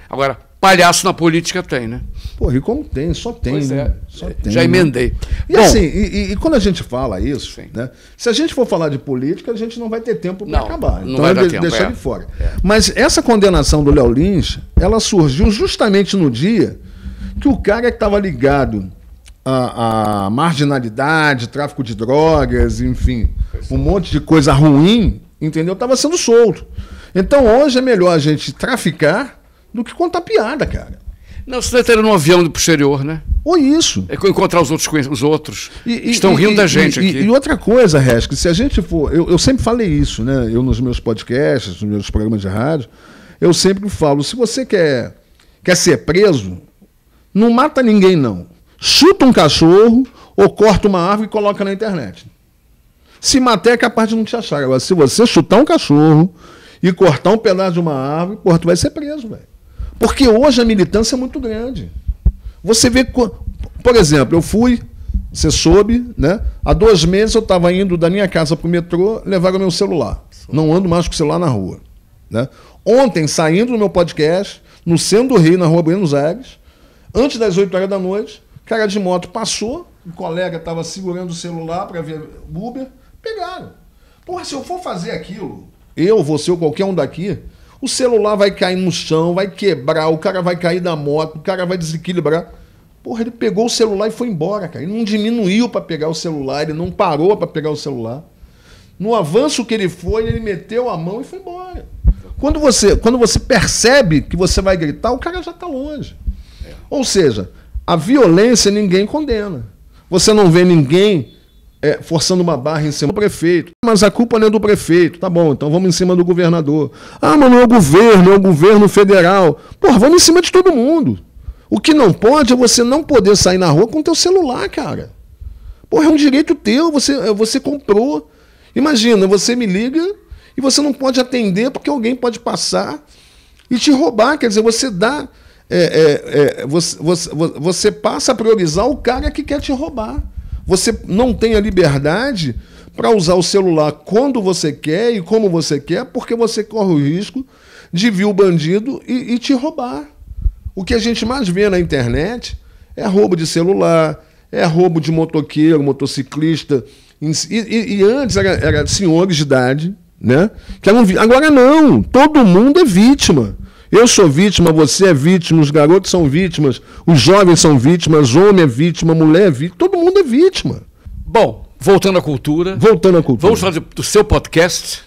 Speaker 3: Agora, palhaço na política tem, né?
Speaker 5: Porra, e como tem? Só tem.
Speaker 3: Pois
Speaker 5: né?
Speaker 3: é.
Speaker 5: Só tem,
Speaker 3: Já
Speaker 5: né?
Speaker 3: emendei.
Speaker 5: E
Speaker 3: Bom,
Speaker 5: assim, e quando a gente fala isso,
Speaker 3: Sim.
Speaker 5: né, se a gente for falar de política, a gente não vai ter tempo para
Speaker 3: Não,
Speaker 5: acabar.
Speaker 3: não
Speaker 5: Então
Speaker 3: vai
Speaker 5: eu
Speaker 3: dar tempo,
Speaker 5: deixar
Speaker 3: é.
Speaker 5: de fora. Mas essa condenação do Léo Lins, ela surgiu justamente no dia que o cara que estava ligado à marginalidade, tráfico de drogas, enfim, um monte de coisa ruim, entendeu? Estava sendo solto. Então hoje é melhor a gente traficar do que contar piada, cara.
Speaker 3: não, você está tendo um avião pro exterior, né?
Speaker 5: Ou isso.
Speaker 3: É encontrar os outros. Estão rindo da gente aqui.
Speaker 5: E outra coisa, Resca, se a gente for... Eu sempre falei isso, né? Eu nos meus podcasts, nos meus programas de rádio, eu sempre falo, se você quer ser preso, não mata ninguém, não. Chuta um cachorro ou corta uma árvore e coloca na internet. Se matar é capaz de não te achar. Agora, se você chutar um cachorro e cortar um pedaço de uma árvore, porra, tu vai ser preso, velho. Porque hoje a militância é muito grande. Você vê, por exemplo, eu fui, você soube, né? Há 2 meses eu estava indo da minha casa para o metrô, levaram meu celular. Não ando mais com o celular na rua. Né? Ontem, saindo do meu podcast, no centro do Rio, na rua Buenos Aires, antes das 8 horas da noite, cara de moto passou, o colega estava segurando o celular para ver Uber, pegaram. Porra, se eu for fazer aquilo, eu, você ou qualquer um daqui, o celular vai cair no chão, vai quebrar, o cara vai cair da moto, o cara vai desequilibrar. Porra, ele pegou o celular e foi embora, cara. Ele não diminuiu para pegar o celular, ele não parou para pegar o celular. No avanço que ele foi, ele meteu a mão e foi embora. Quando você percebe que você vai gritar, o cara já está longe. Ou seja, a violência ninguém condena. Você não vê ninguém forçando uma barra em cima do prefeito. Mas a culpa não é do prefeito. Tá bom, então vamos em cima do governador. Ah, mas não é o governo federal. Porra, vamos em cima de todo mundo. O que não pode é você não poder sair na rua com o teu celular, cara. Porra, é um direito teu, você comprou. Imagina, você me liga e você não pode atender porque alguém pode passar e te roubar. Quer dizer, você dá... você passa a priorizar o cara que quer te roubar. Você não tem a liberdade para usar o celular quando você quer e como você quer, porque você corre o risco de vir o bandido e te roubar. O que a gente mais vê na internet é roubo de celular, é roubo de motoqueiro, motociclista. E antes era senhores de idade, né? Agora não, todo mundo é vítima. Eu sou vítima, você é vítima, os garotos são vítimas, os jovens são vítimas, homem é vítima, mulher é vítima, todo mundo é vítima.
Speaker 3: Bom, voltando à cultura. Vamos falar do seu podcast?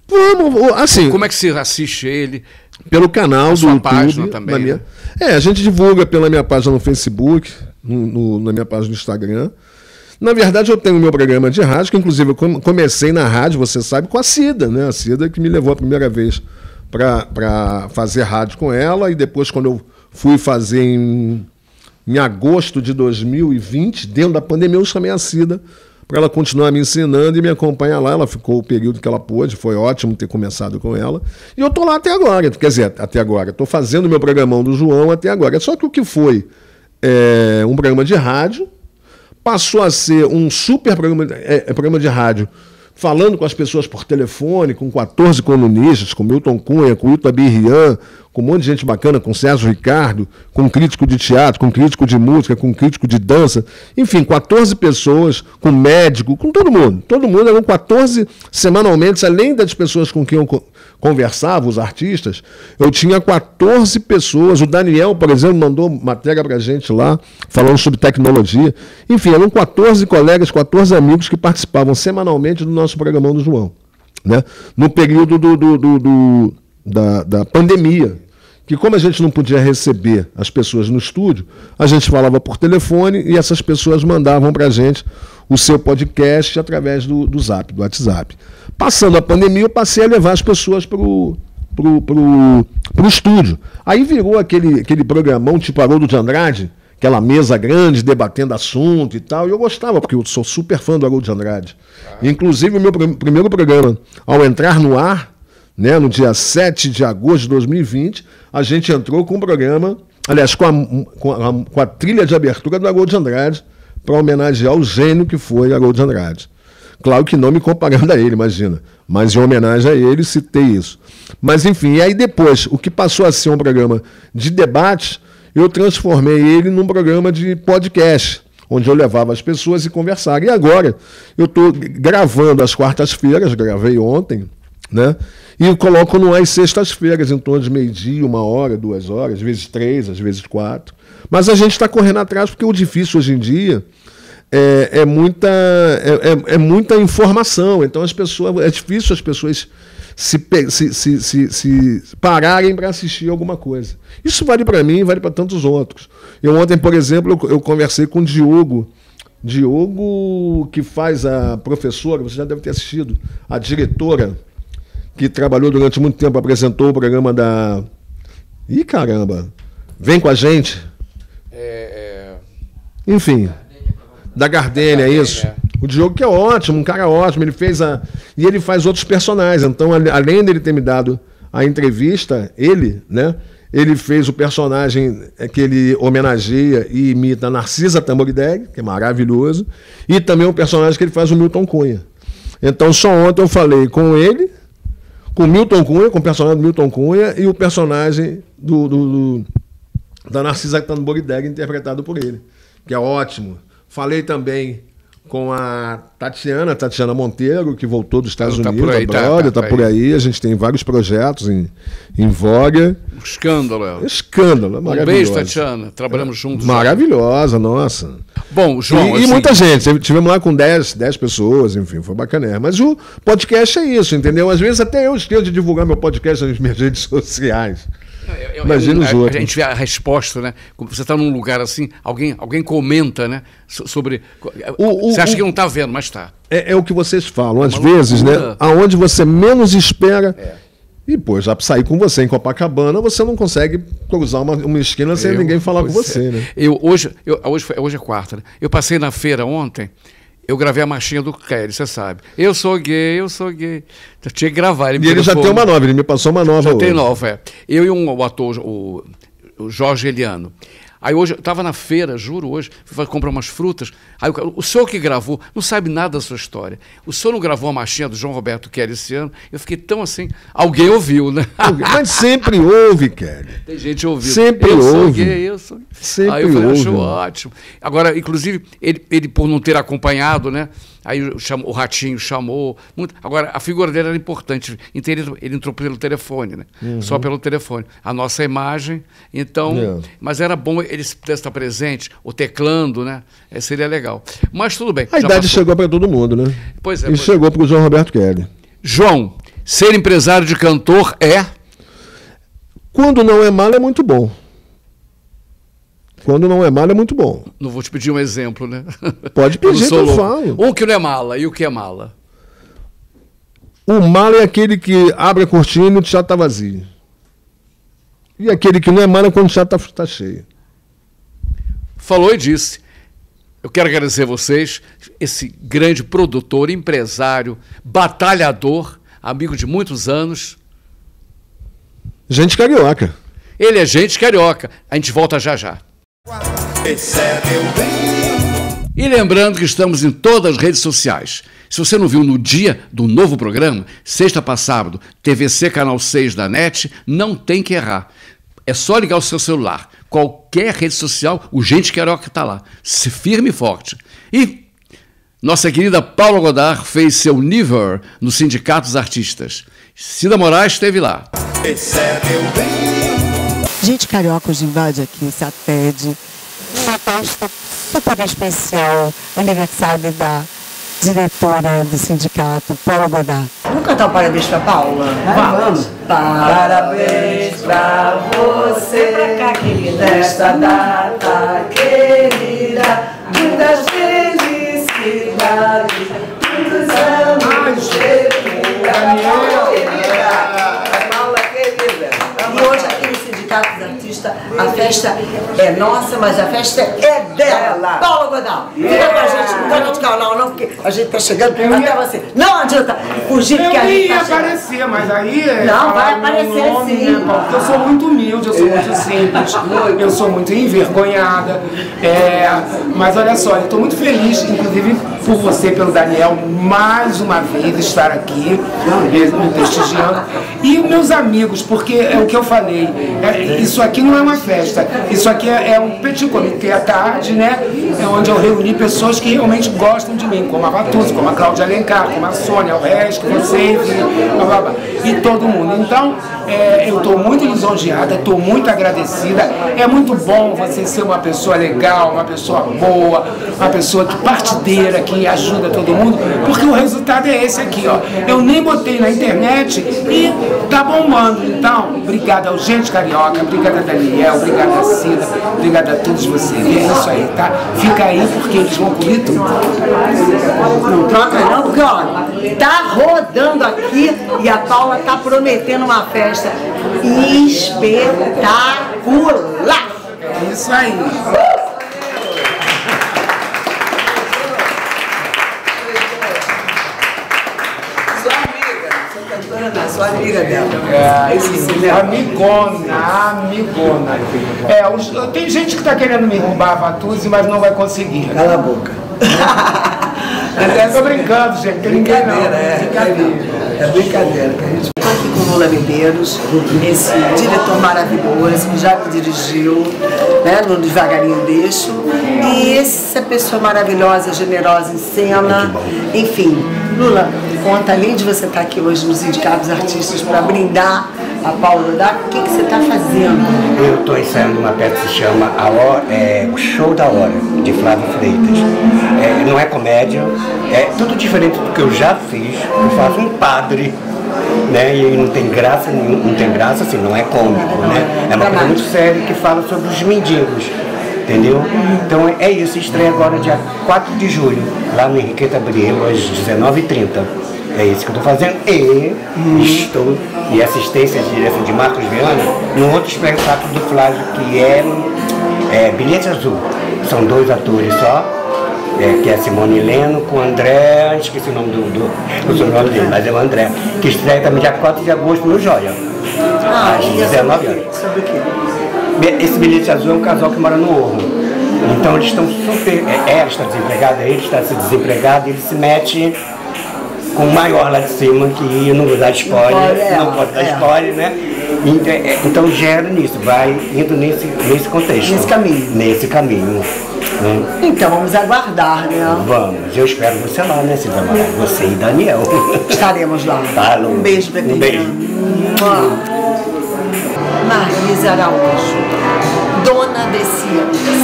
Speaker 5: Vamos, assim...
Speaker 3: Como é que você assiste ele?
Speaker 5: Pelo canal do YouTube.
Speaker 3: Página também, né?
Speaker 5: A gente divulga pela minha página no Facebook, na minha página no Instagram. Na verdade, eu tenho o meu programa de rádio, que inclusive eu comecei na rádio, você sabe, com a Cida, né? A Cida que me levou a primeira vez para fazer rádio com ela, e depois quando eu fui fazer em agosto de 2020, dentro da pandemia, eu chamei a Cida para ela continuar me ensinando e me acompanhar lá. Ela ficou o período que ela pôde, foi ótimo ter começado com ela. E eu estou lá até agora, quer dizer, até agora. Estou fazendo o meu programão do João até agora. Só que o que foi um programa de rádio passou a ser um super programa de rádio, falando com as pessoas por telefone, com 14 colunistas, com Milton Cunha, com Ito Abirrian, com um monte de gente bacana, com Sérgio Ricardo, com crítico de teatro, com crítico de música, com crítico de dança, enfim, 14 pessoas, com médico, com todo mundo. Todo mundo, eram 14 semanalmente, além das pessoas com quem eu conversava, os artistas, eu tinha 14 pessoas. O Daniel, por exemplo, mandou matéria pra gente lá, falando sobre tecnologia. Enfim, eram 14 colegas, 14 amigos que participavam semanalmente do nosso programão do João, né? No período da pandemia, que como a gente não podia receber as pessoas no estúdio, a gente falava por telefone e essas pessoas mandavam para a gente o seu podcast através do Zap, do WhatsApp. Passando a pandemia, eu passei a levar as pessoas pro estúdio. Aí virou aquele programão tipo Haroldo de Andrade, aquela mesa grande, debatendo assunto e tal. E eu gostava, porque eu sou super fã do Haroldo de Andrade. Inclusive, o meu primeiro programa, ao entrar no ar, né, no dia 7 de agosto de 2020, a gente entrou com um programa, aliás, com a trilha de abertura do Haroldo de Andrade, para homenagear o gênio que foi Haroldo de Andrade. Claro que não me comparando a ele, imagina. Mas em homenagem a ele, citei isso. Mas, enfim, e aí depois, o que passou a ser um programa de debate, eu transformei ele num programa de podcast, onde eu levava as pessoas e conversava. E agora, eu estou gravando às quartas-feiras, gravei ontem, né? E eu coloco no ar às sextas-feiras, em torno de meio-dia, 1 hora, 2 horas, às vezes 3, às vezes 4. Mas a gente está correndo atrás, porque o difícil hoje em dia é muita informação. Então é difícil as pessoas se pararem para assistir alguma coisa. Isso vale para mim e vale para tantos outros. Eu ontem, por exemplo, eu conversei com o Diogo, que faz a professora, você já deve ter assistido, a diretora, que trabalhou durante muito tempo, apresentou o programa da... Ih, caramba! Vem com a gente. Enfim, da Gardênia, isso. O Diogo, que é ótimo, um cara ótimo, ele fez e ele faz outros personagens. Então, além dele ter me dado a entrevista, né? Ele fez o personagem que ele homenageia e imita a Narcisa Tambordelli, que é maravilhoso, e também o personagem que ele faz o Milton Cunha. Então, só ontem eu falei com ele, com o Milton Cunha, com o personagem do Milton Cunha e o personagem da Narcisa Tambordelli, interpretado por ele, que é ótimo. Falei também com a Tatiana Monteiro, que voltou dos Estados Unidos, está por aí. A gente tem vários projetos em voga.
Speaker 3: Escândalo.
Speaker 5: Escândalo, maravilhoso.
Speaker 3: Um beijo, Tatiana. Trabalhamos juntos.
Speaker 5: Maravilhosa, nossa.
Speaker 3: Bom, João...
Speaker 5: E muita gente. Tivemos lá com 10 pessoas, enfim, foi bacana. Mas o podcast é isso, entendeu? Às vezes até eu esqueço de divulgar meu podcast nas minhas redes sociais. Imagina os outros.
Speaker 3: A gente vê a resposta, né? Quando você está num lugar assim, alguém comenta, né? Sobre. Você acha que não está vendo, mas está.
Speaker 5: É o que vocês falam. Às vezes, né? Aonde você menos espera. E, pô, já sair com você em Copacabana, você não consegue cruzar uma esquina sem ninguém falar com você, né?
Speaker 3: Hoje é quarta, né? Eu passei na feira ontem. Eu gravei a marchinha do Kelly, você sabe. Eu sou gay. Eu tinha que gravar.
Speaker 5: Ele já tem uma nova, ele me passou uma nova.
Speaker 3: Já tem nova, Eu e o ator, o Jorge Eliano. Aí hoje, eu estava na feira, juro, hoje, fui comprar umas frutas. Aí o senhor que gravou, não sabe nada da sua história. O senhor não gravou a marchinha do João Roberto Kelly esse ano? Eu fiquei tão assim, alguém ouviu, né?
Speaker 5: Mas sempre ouve, Kelly.
Speaker 3: Tem gente ouvindo.
Speaker 5: Sempre ouve.
Speaker 3: Eu sou gay.
Speaker 5: Sempre
Speaker 3: aí eu falei,
Speaker 5: ouve.
Speaker 3: acho ótimo. Agora, inclusive, ele por não ter acompanhado, né? Aí o Ratinho chamou. Agora, a figura dele era importante. Então, ele entrou pelo telefone, né? Só pelo telefone. A nossa imagem. Então, mas era bom ele se pudesse estar presente, ou teclando, né? Seria legal. Mas tudo bem.
Speaker 5: A idade chegou para todo mundo, né?
Speaker 3: Pois é.
Speaker 5: E chegou para o João Roberto Kelly.
Speaker 3: João, ser empresário de cantor é?
Speaker 5: Quando não é mal, é muito bom. Quando não é mala, é muito bom.
Speaker 3: Não vou te pedir um exemplo, né?
Speaker 5: Pode pedir que eu falo.
Speaker 3: O que não é mala e o que é mala?
Speaker 5: O mala é aquele que abre a cortina e o teatro está vazio. E aquele que não é mala é quando o teatro está cheio.
Speaker 3: Falou e disse. Eu quero agradecer a vocês, esse grande produtor, empresário, batalhador, amigo de muitos anos.
Speaker 5: Gente carioca.
Speaker 3: Ele é gente carioca. A gente volta já já.
Speaker 1: Esse é meu bem.
Speaker 3: E lembrando que estamos em todas as redes sociais. Se você não viu no dia do novo programa, sexta para sábado, TVC Canal 6 da NET, não tem que errar. É só ligar o seu celular. Qualquer rede social, o Gente Carioca está lá. Se firme e forte. E nossa querida Paula Godard fez seu Niver no Sindicato dos Artistas. Cida Moraes esteve lá.
Speaker 1: Esse é meu bem.
Speaker 2: Gente Carioca hoje invade aqui o SATED, uma festa super especial, aniversário da diretora do sindicato, Paula Godard. Vamos cantar um parabéns pra Paula?
Speaker 6: Vamos.
Speaker 2: Parabéns pra você, pra cá, querida, nesta data querida, muitas felicidades, muitos anos de vida. Paula querida. E hoje aqui no Sindicato dos Artistas, a festa é nossa, mas a festa é dela. Paula Godal, fica com a gente, não pode ficar não, porque a gente tá chegando até você. Não adianta fugir, porque a gente
Speaker 6: ia
Speaker 2: tá chegando.
Speaker 6: aparecer, mas aí...
Speaker 2: Não, vai aparecer sim.
Speaker 6: Né, porque eu sou muito humilde, eu sou muito simples, eu sou muito envergonhada. Mas olha só, eu estou muito feliz, inclusive por você, pelo Daniel, mais uma vez estar aqui, me prestigiando. E meus amigos, porque é o que eu falei, isso aqui não é uma festa, isso aqui é um petit comité à tarde, né? É onde eu reuni pessoas que realmente gostam de mim, como a Vatuzzi, como a Cláudia Alencar, como a Sônia, o resto, vocês, e todo mundo. Então, eu estou muito lisonjeada, estou muito agradecida. É muito bom você ser uma pessoa legal, uma pessoa boa, uma pessoa partideira, que ajuda todo mundo, porque o resultado é esse aqui, ó. Eu nem botei na internet e tá bombando. Então, obrigada ao Gente Carioca, obrigada a Daniel, obrigada a Cida, obrigada a todos vocês. E é isso aí, tá? Fica aí porque eles vão comer tudo.
Speaker 2: Não troca não, porque ó, tá rodando aqui e a Paula tá prometendo uma festa espetacular.
Speaker 6: É isso aí.
Speaker 2: Sua amiga dela.
Speaker 6: Amigona. Tem gente que tá querendo me roubar a Vatuzzi, mas não vai conseguir.
Speaker 2: Cala a boca.
Speaker 6: Tô brincando, gente. Tem ninguém não.
Speaker 2: É brincadeira. Que a gente está aqui com o Lula Medeiros, esse diretor maravilhoso que já me dirigiu, né, no Devagarinho Deixo. E essa pessoa maravilhosa, generosa em cena. Enfim, Lula, conta, além de você estar aqui hoje no Sindicato dos Artistas para brindar a Paula Godal, o que você está fazendo?
Speaker 7: Eu estou ensaiando uma peça que se chama O Show da Hora, de Flávio Freitas. Não é comédia, é tudo diferente do que eu já fiz. Eu faço um padre, né? E não tem graça nenhuma, não tem graça assim, não é cômico, né? É uma coisa muito séria que fala sobre os mendigos. Entendeu? Então é isso, estreia agora dia 4 de julho, lá no Henriqueta Abreu, às 19h30. É isso que eu estou fazendo. E estou em assistência de direção de Marcos Viana no outro espetáculo do Flávio, que é Bilhete Azul. São 2 atores só, que é Simone Leno com o André, esqueci o nome do sobrenome dele, mas é o André, que estreia também dia 4 de agosto no Joia, às 19 horas.
Speaker 2: Sobre o quê?
Speaker 7: Esse Bilhete Azul é um casal que mora no Morro. Então eles estão super. Ela está desempregada, ele está desempregado, e ele se mete com o maior lá de cima, que não vou dar spoiler, não pode dar spoiler, né? Então gera nisso, vai indo nesse contexto. Nesse caminho. Né?
Speaker 2: Então vamos aguardar, né?
Speaker 7: Vamos, eu espero você lá, né, Cida Amaral? Você e Daniel.
Speaker 2: Estaremos lá.
Speaker 7: Falou.
Speaker 2: Um beijo, bebê.
Speaker 7: Um beijo.
Speaker 2: Marisa Araújo, dona desse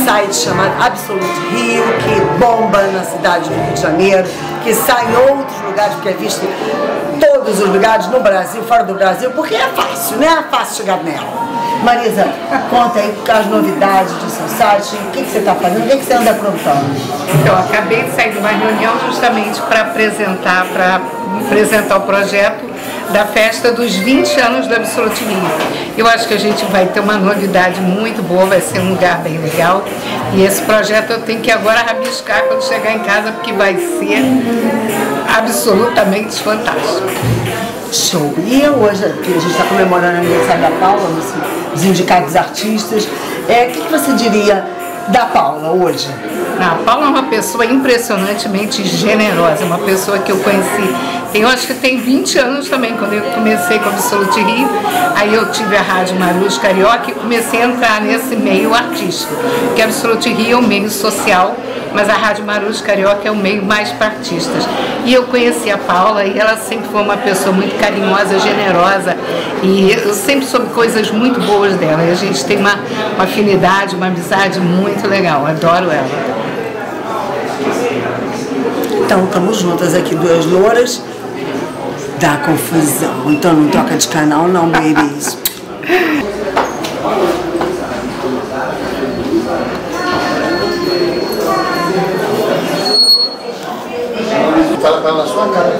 Speaker 2: site chamado Absolute Rio, que bomba na cidade do Rio de Janeiro, que sai em outros lugares, porque é visto em todos os lugares, no Brasil, fora do Brasil, porque é fácil, né? É fácil chegar nela. Marisa, conta aí as novidades do seu site, o que você está fazendo, o que você anda aprontando?
Speaker 8: Então, acabei de sair de uma reunião justamente para apresentar o projeto da festa dos 20 anos do Absolute Rio. Eu acho que a gente vai ter uma novidade muito boa, vai ser um lugar bem legal. E esse projeto eu tenho que agora rabiscar quando chegar em casa, porque vai ser absolutamente fantástico.
Speaker 2: Show! E hoje, que a gente está comemorando o aniversário da Paula, no Sindicato dos Artistas, o que você diria da Paula hoje?
Speaker 8: A Paula é uma pessoa impressionantemente generosa, uma pessoa que eu conheci, eu acho que tem 20 anos também, quando eu comecei com o Absolute Rio, aí eu tive a Rádio Marus Carioca e comecei a entrar nesse meio artístico, porque o Absolute Rio é um meio social, mas a Rádio Marus Carioca é um meio mais para artistas. E eu conheci a Paula e ela sempre foi uma pessoa muito carinhosa, generosa, e eu sempre soube coisas muito boas dela, e a gente tem uma afinidade, uma amizade muito legal, adoro ela.
Speaker 2: Então, estamos juntas aqui, 2 louras, Dá confusão. Então não troca de canal não, babies.
Speaker 1: Fala pra ela na sua cara.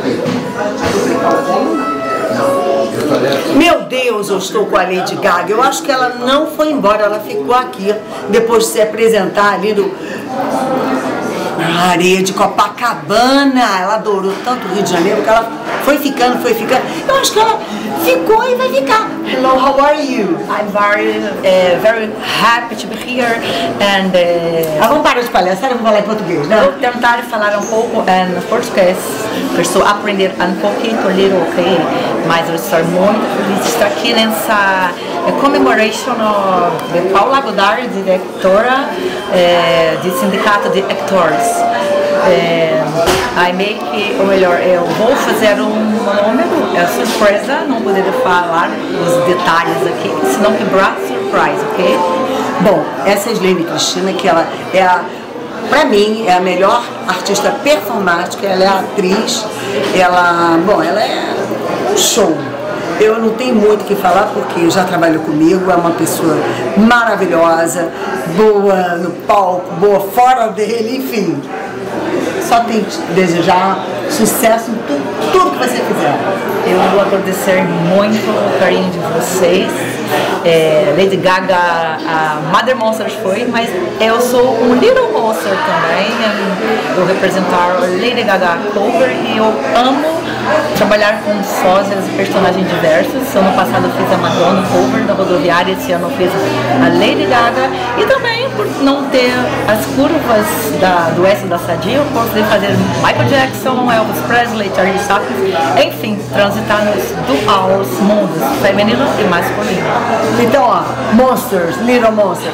Speaker 2: Meu Deus, eu estou com a Lady Gaga. Eu acho que ela não foi embora, ela ficou aqui depois de se apresentar ali na areia de Copacabana. Ela adorou tanto o Rio de Janeiro que ela foi ficando. Eu acho que ela ficou e vai ficar. Hello, how are you?
Speaker 9: I'm very happy to be here and
Speaker 2: Vamos parar de palhaçar, eu vou falar em português, né?
Speaker 9: vou tentar falar um pouco em português. Estou aprendendo um pouquinho de ler, ok? Mas eu estou muito feliz de estar aqui nessa commemoration de Paula Godard, diretora do Sindicato de Actores. Ou melhor, eu vou fazer um número, é surpresa, não poderia falar os detalhes aqui, senão quebrar surprise, ok?
Speaker 2: Bom, essa é a Slane Cristina, que ela pra mim, é a melhor artista performática, ela é atriz, ela é um show. Eu não tenho muito o que falar porque já trabalhou comigo, é uma pessoa maravilhosa, boa no palco, boa fora dele, enfim. Só tenho que desejar sucesso em tudo que você fizer.
Speaker 9: Eu vou agradecer muito o carinho de vocês. Lady Gaga, a Mother Monsters foi, mas eu sou um Little Monster também. Eu vou representar Lady Gaga cover e eu amo trabalhar com sósias e personagens diversos. Ano passado eu fiz a Madonna cover da rodoviária, esse ano eu fiz a Lady Gaga. E também, por não ter as curvas do S da Sadia, eu posso fazer Michael Jackson, Elvis Presley, Charlie Chaplin, enfim, transitar nos duais mundos, feminino e masculino.
Speaker 2: Então, ó, Monsters, Little Monsters.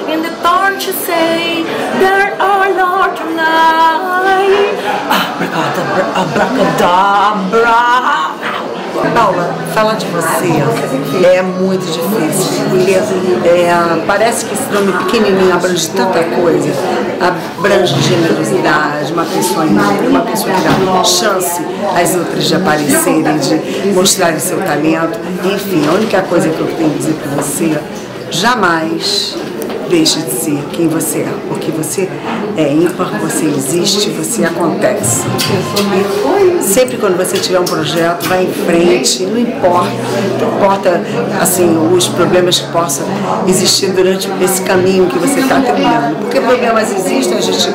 Speaker 9: In the dawn to say there are Lord tonight. Abracadabra.
Speaker 2: Paula, falar de você é muito difícil, porque parece que esse nome pequenininho abrange tanta coisa, abrange generosidade, uma pessoa íntegra, uma pessoa que dá chance às outras de aparecerem, de mostrarem seu talento. Enfim, a única coisa que eu tenho que dizer para você, jamais deixe de ser quem você é, porque você é ímpar, você existe, você acontece. E sempre quando você tiver um projeto, vai em frente, não importa assim, os problemas que possam existir durante esse caminho que você está trilhando, porque problemas existem, a gente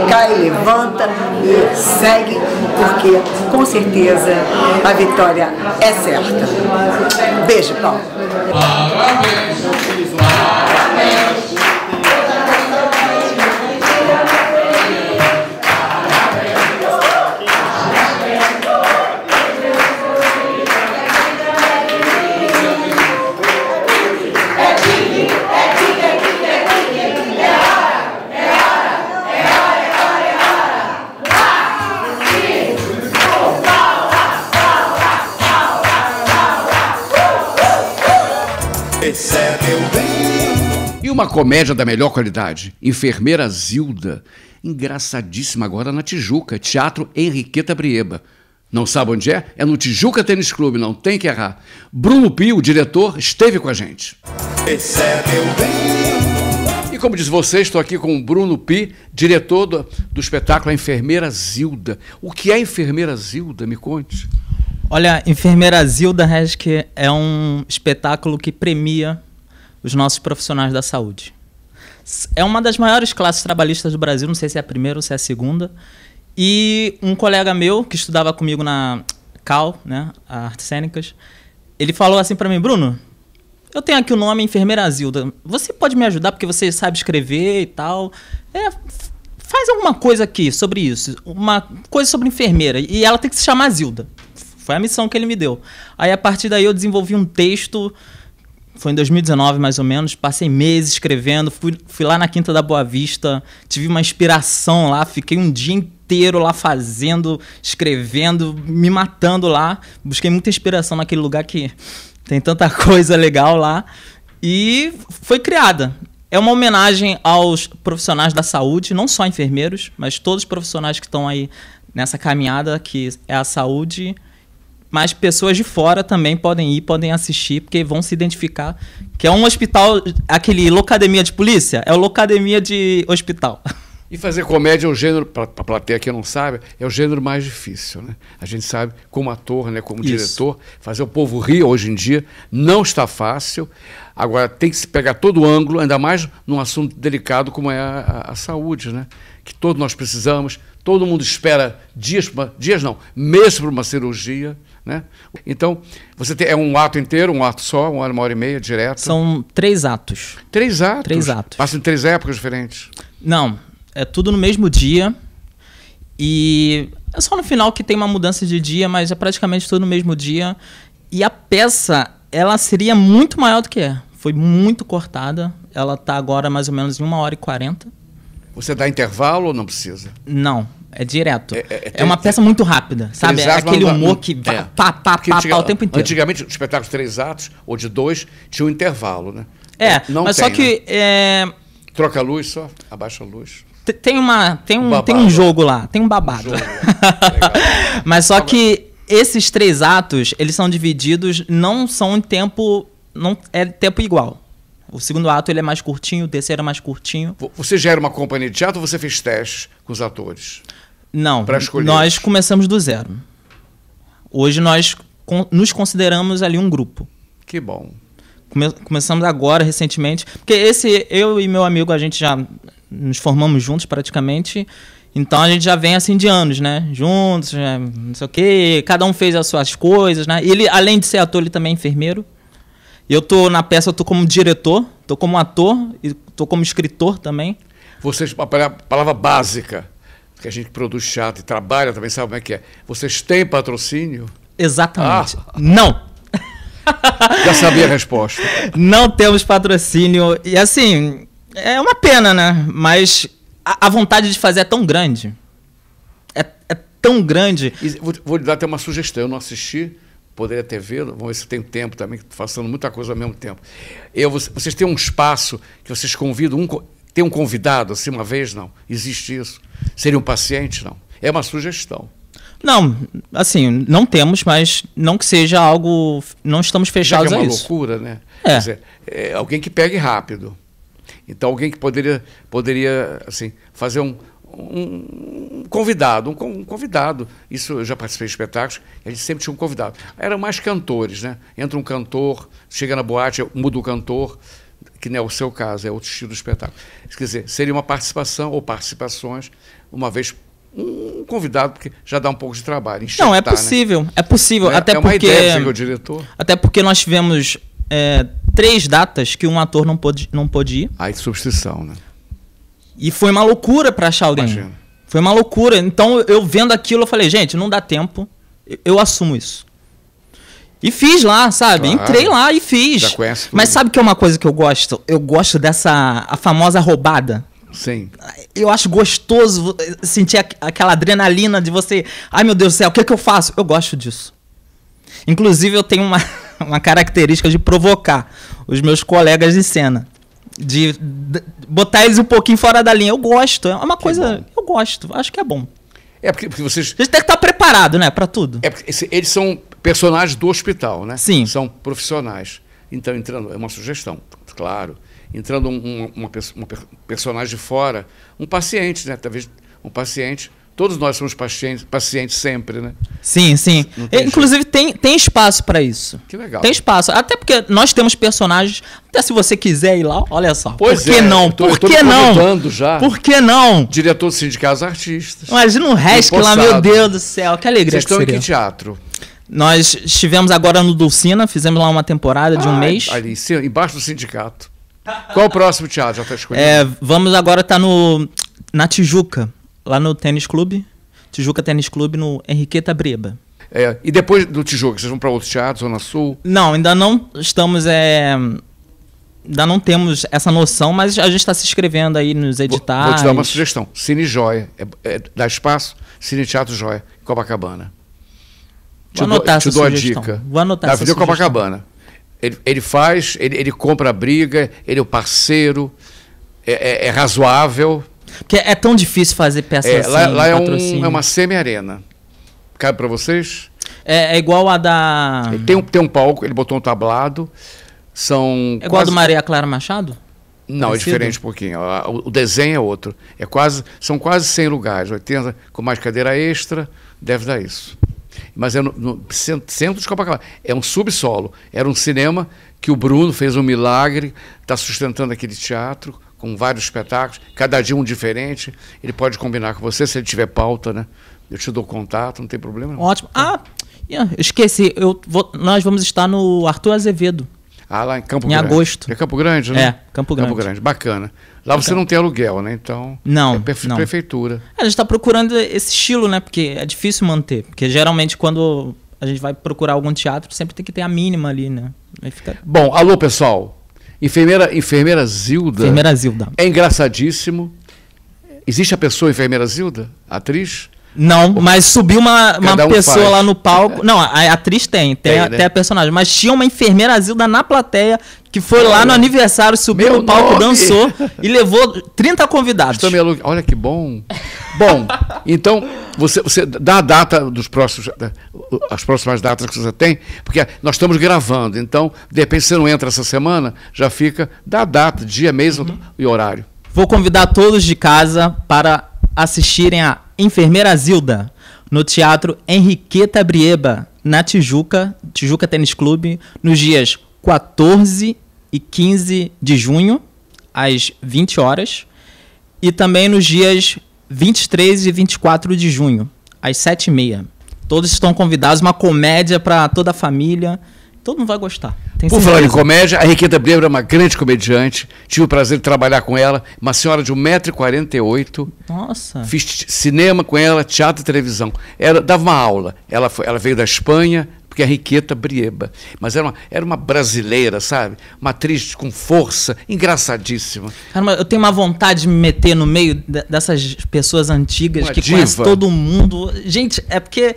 Speaker 2: cai, levanta e segue, porque com certeza a vitória é certa. Beijo, Paulo.
Speaker 3: E uma comédia da melhor qualidade, Enfermeira Zilda, engraçadíssima agora na Tijuca, Teatro Henriqueta Brieba. Não sabe onde é? É no Tijuca Tênis Clube, não tem que errar. Bruno Pio, o diretor, esteve com a gente. E como diz você, estou aqui com o Bruno Pio, diretor do espetáculo A Enfermeira Zilda. O que é Enfermeira Zilda? Me conte.
Speaker 10: Olha, Enfermeira Zilda, acho que é um espetáculo que premia os nossos profissionais da saúde. É uma das maiores classes trabalhistas do Brasil, não sei se é a primeira ou se é a segunda. E um colega meu, que estudava comigo na CAL, né, Artes Cênicas, ele falou assim para mim: Bruno, eu tenho aqui o nome Enfermeira Zilda, você pode me ajudar porque você sabe escrever e tal. Faz alguma coisa aqui sobre isso, uma coisa sobre enfermeira, e ela tem que se chamar Zilda. Foi a missão que ele me deu. Aí, a partir daí, eu desenvolvi um texto. Foi em 2019, mais ou menos. Passei meses escrevendo. Fui lá na Quinta da Boa Vista. Tive uma inspiração lá. Fiquei um dia inteiro lá fazendo, escrevendo, me matando lá. Busquei muita inspiração naquele lugar que Tem tanta coisa legal lá. E foi criada. É uma homenagem aos profissionais da saúde, não só enfermeiros, mas todos os profissionais que estão aí nessa caminhada, que é a saúde. Mas pessoas de fora também podem ir, podem assistir, porque vão se identificar. Que é um hospital, aquele locademia de polícia, é o locademia de hospital.
Speaker 3: E fazer comédia é o gênero, para a plateia que não sabe, é o gênero mais difícil, né? A gente sabe, como ator, né, como diretor, fazer o povo rir hoje em dia não está fácil. Agora, tem que se pegar todo o ângulo, ainda mais num assunto delicado como é a saúde, né? Que todos nós precisamos, todo mundo espera meses para uma cirurgia, né? Então, você tem, é um ato inteiro, um ato só, 1 hora e meia, direto?
Speaker 10: São 3 atos.
Speaker 3: 3 atos?
Speaker 10: 3 atos.
Speaker 3: Passam em 3 épocas diferentes?
Speaker 10: Não, é tudo no mesmo dia. E é só no final que tem uma mudança de dia, mas é praticamente tudo no mesmo dia. E a peça, ela seria muito maior do que é. Foi muito cortada. Ela está agora mais ou menos em 1h40.
Speaker 3: Você dá intervalo ou não precisa?
Speaker 10: Não, é direto. É uma peça muito rápida, sabe? É aquele humor que pá, o tempo inteiro.
Speaker 3: Antigamente, os espetáculos de 3 atos ou de 2 tinha um intervalo, né?
Speaker 10: Não mas tem, só que...
Speaker 3: Né? Troca a luz só, abaixa a luz.
Speaker 10: Tem um jogo lá, tem um babado. Mas só que esses 3 atos, eles são divididos, não são em tempo... Não é tempo igual. O segundo ato ele é mais curtinho, o terceiro é mais curtinho.
Speaker 3: Você já era uma companhia de teatro ou você fez testes com os atores?
Speaker 10: Não, nós começamos do zero. Hoje nós nos consideramos ali um grupo.
Speaker 3: Que bom.
Speaker 10: Começamos agora, recentemente. Porque eu e meu amigo, a gente já nos formamos juntos praticamente. Então a gente já vem assim de anos, né? Juntos, não sei o quê. Cada um fez as suas coisas, né? Ele, além de ser ator, ele também é enfermeiro. Eu tô na peça, eu tô como diretor, tô como ator e tô como escritor também.
Speaker 3: Vocês, a palavra básica, que a gente produz teatro e trabalha também, sabe como é que é? Vocês têm patrocínio?
Speaker 10: Exatamente. Não!
Speaker 3: Já sabia a resposta.
Speaker 10: Não temos patrocínio. E assim, é uma pena, né? Mas a vontade de fazer é tão grande. É tão grande.
Speaker 3: E vou lhe dar até uma sugestão, eu não assisti. Poderia ter visto, vamos ver se tem tempo também, fazendo muita coisa ao mesmo tempo. Vocês têm um espaço que vocês convidam, tem um convidado assim uma vez? Não. Existe isso? Seria um paciente? Não. É uma sugestão.
Speaker 10: Não, assim, não temos, mas não que seja algo, não estamos fechados a isso.
Speaker 3: É uma loucura, né? Quer dizer, alguém que pegue rápido. Então, alguém que poderia assim, fazer um convidado, um convidado. Isso eu já participei de espetáculos, a gente sempre tinha um convidado. Eram mais cantores, né? Entra um cantor, chega na boate, muda o cantor, que não é o seu caso, é outro estilo do espetáculo. Quer dizer, seria uma participação ou participações, uma vez um convidado, porque já dá um pouco de trabalho. Enxertar,
Speaker 10: não, é possível, né? É possível.
Speaker 3: É,
Speaker 10: até
Speaker 3: é uma
Speaker 10: porque,
Speaker 3: ideia, o diretor.
Speaker 10: Até porque nós tivemos 3 datas que um ator não pôde ir.
Speaker 3: Aí, substituição, né?
Speaker 10: E foi uma loucura para achar alguém.
Speaker 3: Imagina.
Speaker 10: Foi uma loucura. Então, eu vendo aquilo, eu falei, gente, não dá tempo. Eu assumo isso. E fiz lá, sabe?
Speaker 3: Claro.
Speaker 10: Entrei lá e fiz.
Speaker 3: Já conhece tudo.
Speaker 10: Mas sabe que é uma coisa que eu gosto? Eu gosto a famosa roubada.
Speaker 3: Sim.
Speaker 10: Eu acho gostoso sentir aquela adrenalina de você... Ai, meu Deus do céu, o que eu faço? Eu gosto disso. Inclusive, eu tenho uma característica de provocar os meus colegas de cena. De botar eles um pouquinho fora da linha. Eu gosto, é uma coisa... Eu gosto, acho que é bom.
Speaker 3: É porque vocês...
Speaker 10: A gente tem que estar preparado, né, para tudo.
Speaker 3: É porque eles são personagens do hospital, né?
Speaker 10: Sim.
Speaker 3: São profissionais. Então, entrando... É uma sugestão, claro. Entrando uma personagem de fora, um paciente, né? Talvez um paciente... Todos nós somos pacientes sempre, né?
Speaker 10: Sim, sim. Inclusive, tem espaço para isso.
Speaker 3: Que legal.
Speaker 10: Tem espaço. Até porque nós temos personagens. Até se você quiser ir lá, olha só.
Speaker 3: Pois
Speaker 10: Por que não? Por que não?
Speaker 3: Já.
Speaker 10: Por que não?
Speaker 3: Diretor do Sindicato dos Artistas.
Speaker 10: Imagina um Resque lá, meu Deus do céu. Que alegria.
Speaker 3: Vocês estão
Speaker 10: em
Speaker 3: que teatro?
Speaker 10: Nós estivemos agora no Dulcina, fizemos lá uma temporada de um mês.
Speaker 3: Ali, embaixo do sindicato. Qual o próximo teatro? Já está escolhido?
Speaker 10: Vamos agora estar na Tijuca. Lá no Tênis Clube, Tijuca Tênis Clube, no Henriqueta Breba.
Speaker 3: E depois do Tijuca, vocês vão para outros teatros, Zona Sul?
Speaker 10: Não, ainda não estamos... ainda não temos essa noção, mas a gente está se inscrevendo aí nos editais.
Speaker 3: Vou te dar uma sugestão. Cine Joia. Dá espaço? Cine Teatro Joia, Copacabana.
Speaker 10: Vou anotar essa
Speaker 3: sugestão.
Speaker 10: Te dou a dica. Vou anotar essa
Speaker 3: sugestão. Copacabana. Ele faz, ele compra a briga, ele é o parceiro, é razoável.
Speaker 10: Porque é tão difícil fazer peça assim.
Speaker 3: Lá é uma semi-arena. Cabe para vocês?
Speaker 10: É igual a da...
Speaker 3: Tem um palco, ele botou um tablado.
Speaker 10: É igual a do Maria Clara Machado?
Speaker 3: Não, parecido? É diferente um pouquinho. O desenho é outro. São quase 100 lugares, 80 com mais cadeira extra, deve dar isso. Mas é no centro de Copacabana. É um subsolo. Era um cinema que o Bruno fez um milagre, está sustentando aquele teatro com vários espetáculos, cada dia um diferente. Ele pode combinar com você se ele tiver pauta, né? Eu te dou contato, não tem problema não.
Speaker 10: Ótimo. Eu esqueci. Nós vamos estar no Arthur Azevedo.
Speaker 3: Lá em Campo Grande.
Speaker 10: Em agosto.
Speaker 3: É Campo Grande, né?
Speaker 10: É, Campo Grande.
Speaker 3: Campo Grande, bacana. Lá você não tem aluguel, né? Então,
Speaker 10: não,
Speaker 3: é prefeitura.
Speaker 10: A gente está procurando esse estilo, né? Porque é difícil manter. Porque geralmente quando a gente vai procurar algum teatro, sempre tem que ter a mínima ali, né? Aí fica...
Speaker 3: Bom, alô pessoal. Enfermeira Zilda.
Speaker 10: Enfermeira Zilda.
Speaker 3: É engraçadíssimo. Existe a pessoa Enfermeira Zilda? Atriz?
Speaker 10: Não, mas subiu uma pessoa
Speaker 3: faz.
Speaker 10: Lá no palco. Não, a atriz tem até a personagem. Mas tinha uma enfermeira Zilda na plateia que foi lá no aniversário, subiu no palco, dançou e levou 30 convidados.
Speaker 3: Olha que bom. Bom, então você dá a data dos próximos, as próximas datas que você tem, porque nós estamos gravando. Então, de repente, você não entra essa semana, já fica, dá a data, dia, mês e horário.
Speaker 10: Vou convidar todos de casa para assistirem a Enfermeira Zilda no Teatro Henriqueta Brieba, na Tijuca Tênis Clube, nos dias 14 e 15 de junho, às 20 horas, e também nos dias 23 e 24 de junho, às 7h30. Todos estão convidados, uma comédia para toda a família. Todo mundo vai gostar.
Speaker 3: Por falar em comédia, a Henriqueta Brieba é uma grande comediante. Tive o prazer de trabalhar com ela. Uma senhora de 1,48 m.
Speaker 10: Nossa.
Speaker 3: Fiz cinema com ela, teatro e televisão. Dava uma aula. Ela veio da Espanha, porque é Henriqueta Brieba. Mas era uma brasileira, sabe? Uma atriz com força, engraçadíssima.
Speaker 10: Caramba, eu tenho uma vontade de me meter no meio dessas pessoas antigas que conhecem todo mundo. Gente, é porque...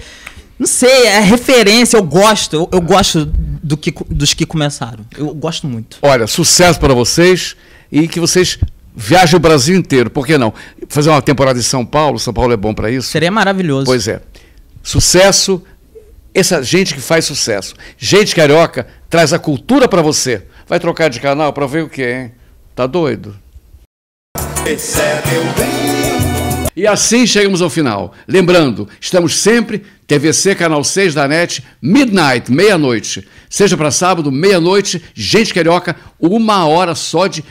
Speaker 10: Não sei, é referência, eu gosto dos que começaram. Eu gosto muito.
Speaker 3: Olha, sucesso para vocês e que vocês viajem o Brasil inteiro. Por que não? Fazer uma temporada em São Paulo é bom para isso?
Speaker 10: Seria maravilhoso.
Speaker 3: Pois é. Sucesso, essa gente que faz sucesso. Gente carioca traz a cultura para você. Vai trocar de canal para ver o quê, hein? Tá doido? Esse é meu bem. E assim chegamos ao final. Lembrando, estamos sempre TVC, Canal 6 da NET, midnight, meia-noite. Seja para sábado, meia-noite, gente carioca, 1 hora só de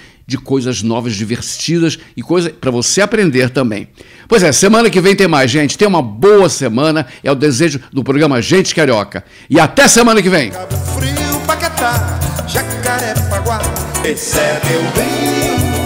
Speaker 3: coisas novas, divertidas e coisas para você aprender também. Pois é, semana que vem tem mais, gente. Tenha uma boa semana. É o desejo do programa Gente Carioca. E até semana que vem. Cabo Frio, Paquetá, Jacarepaguá, esse é meu bem.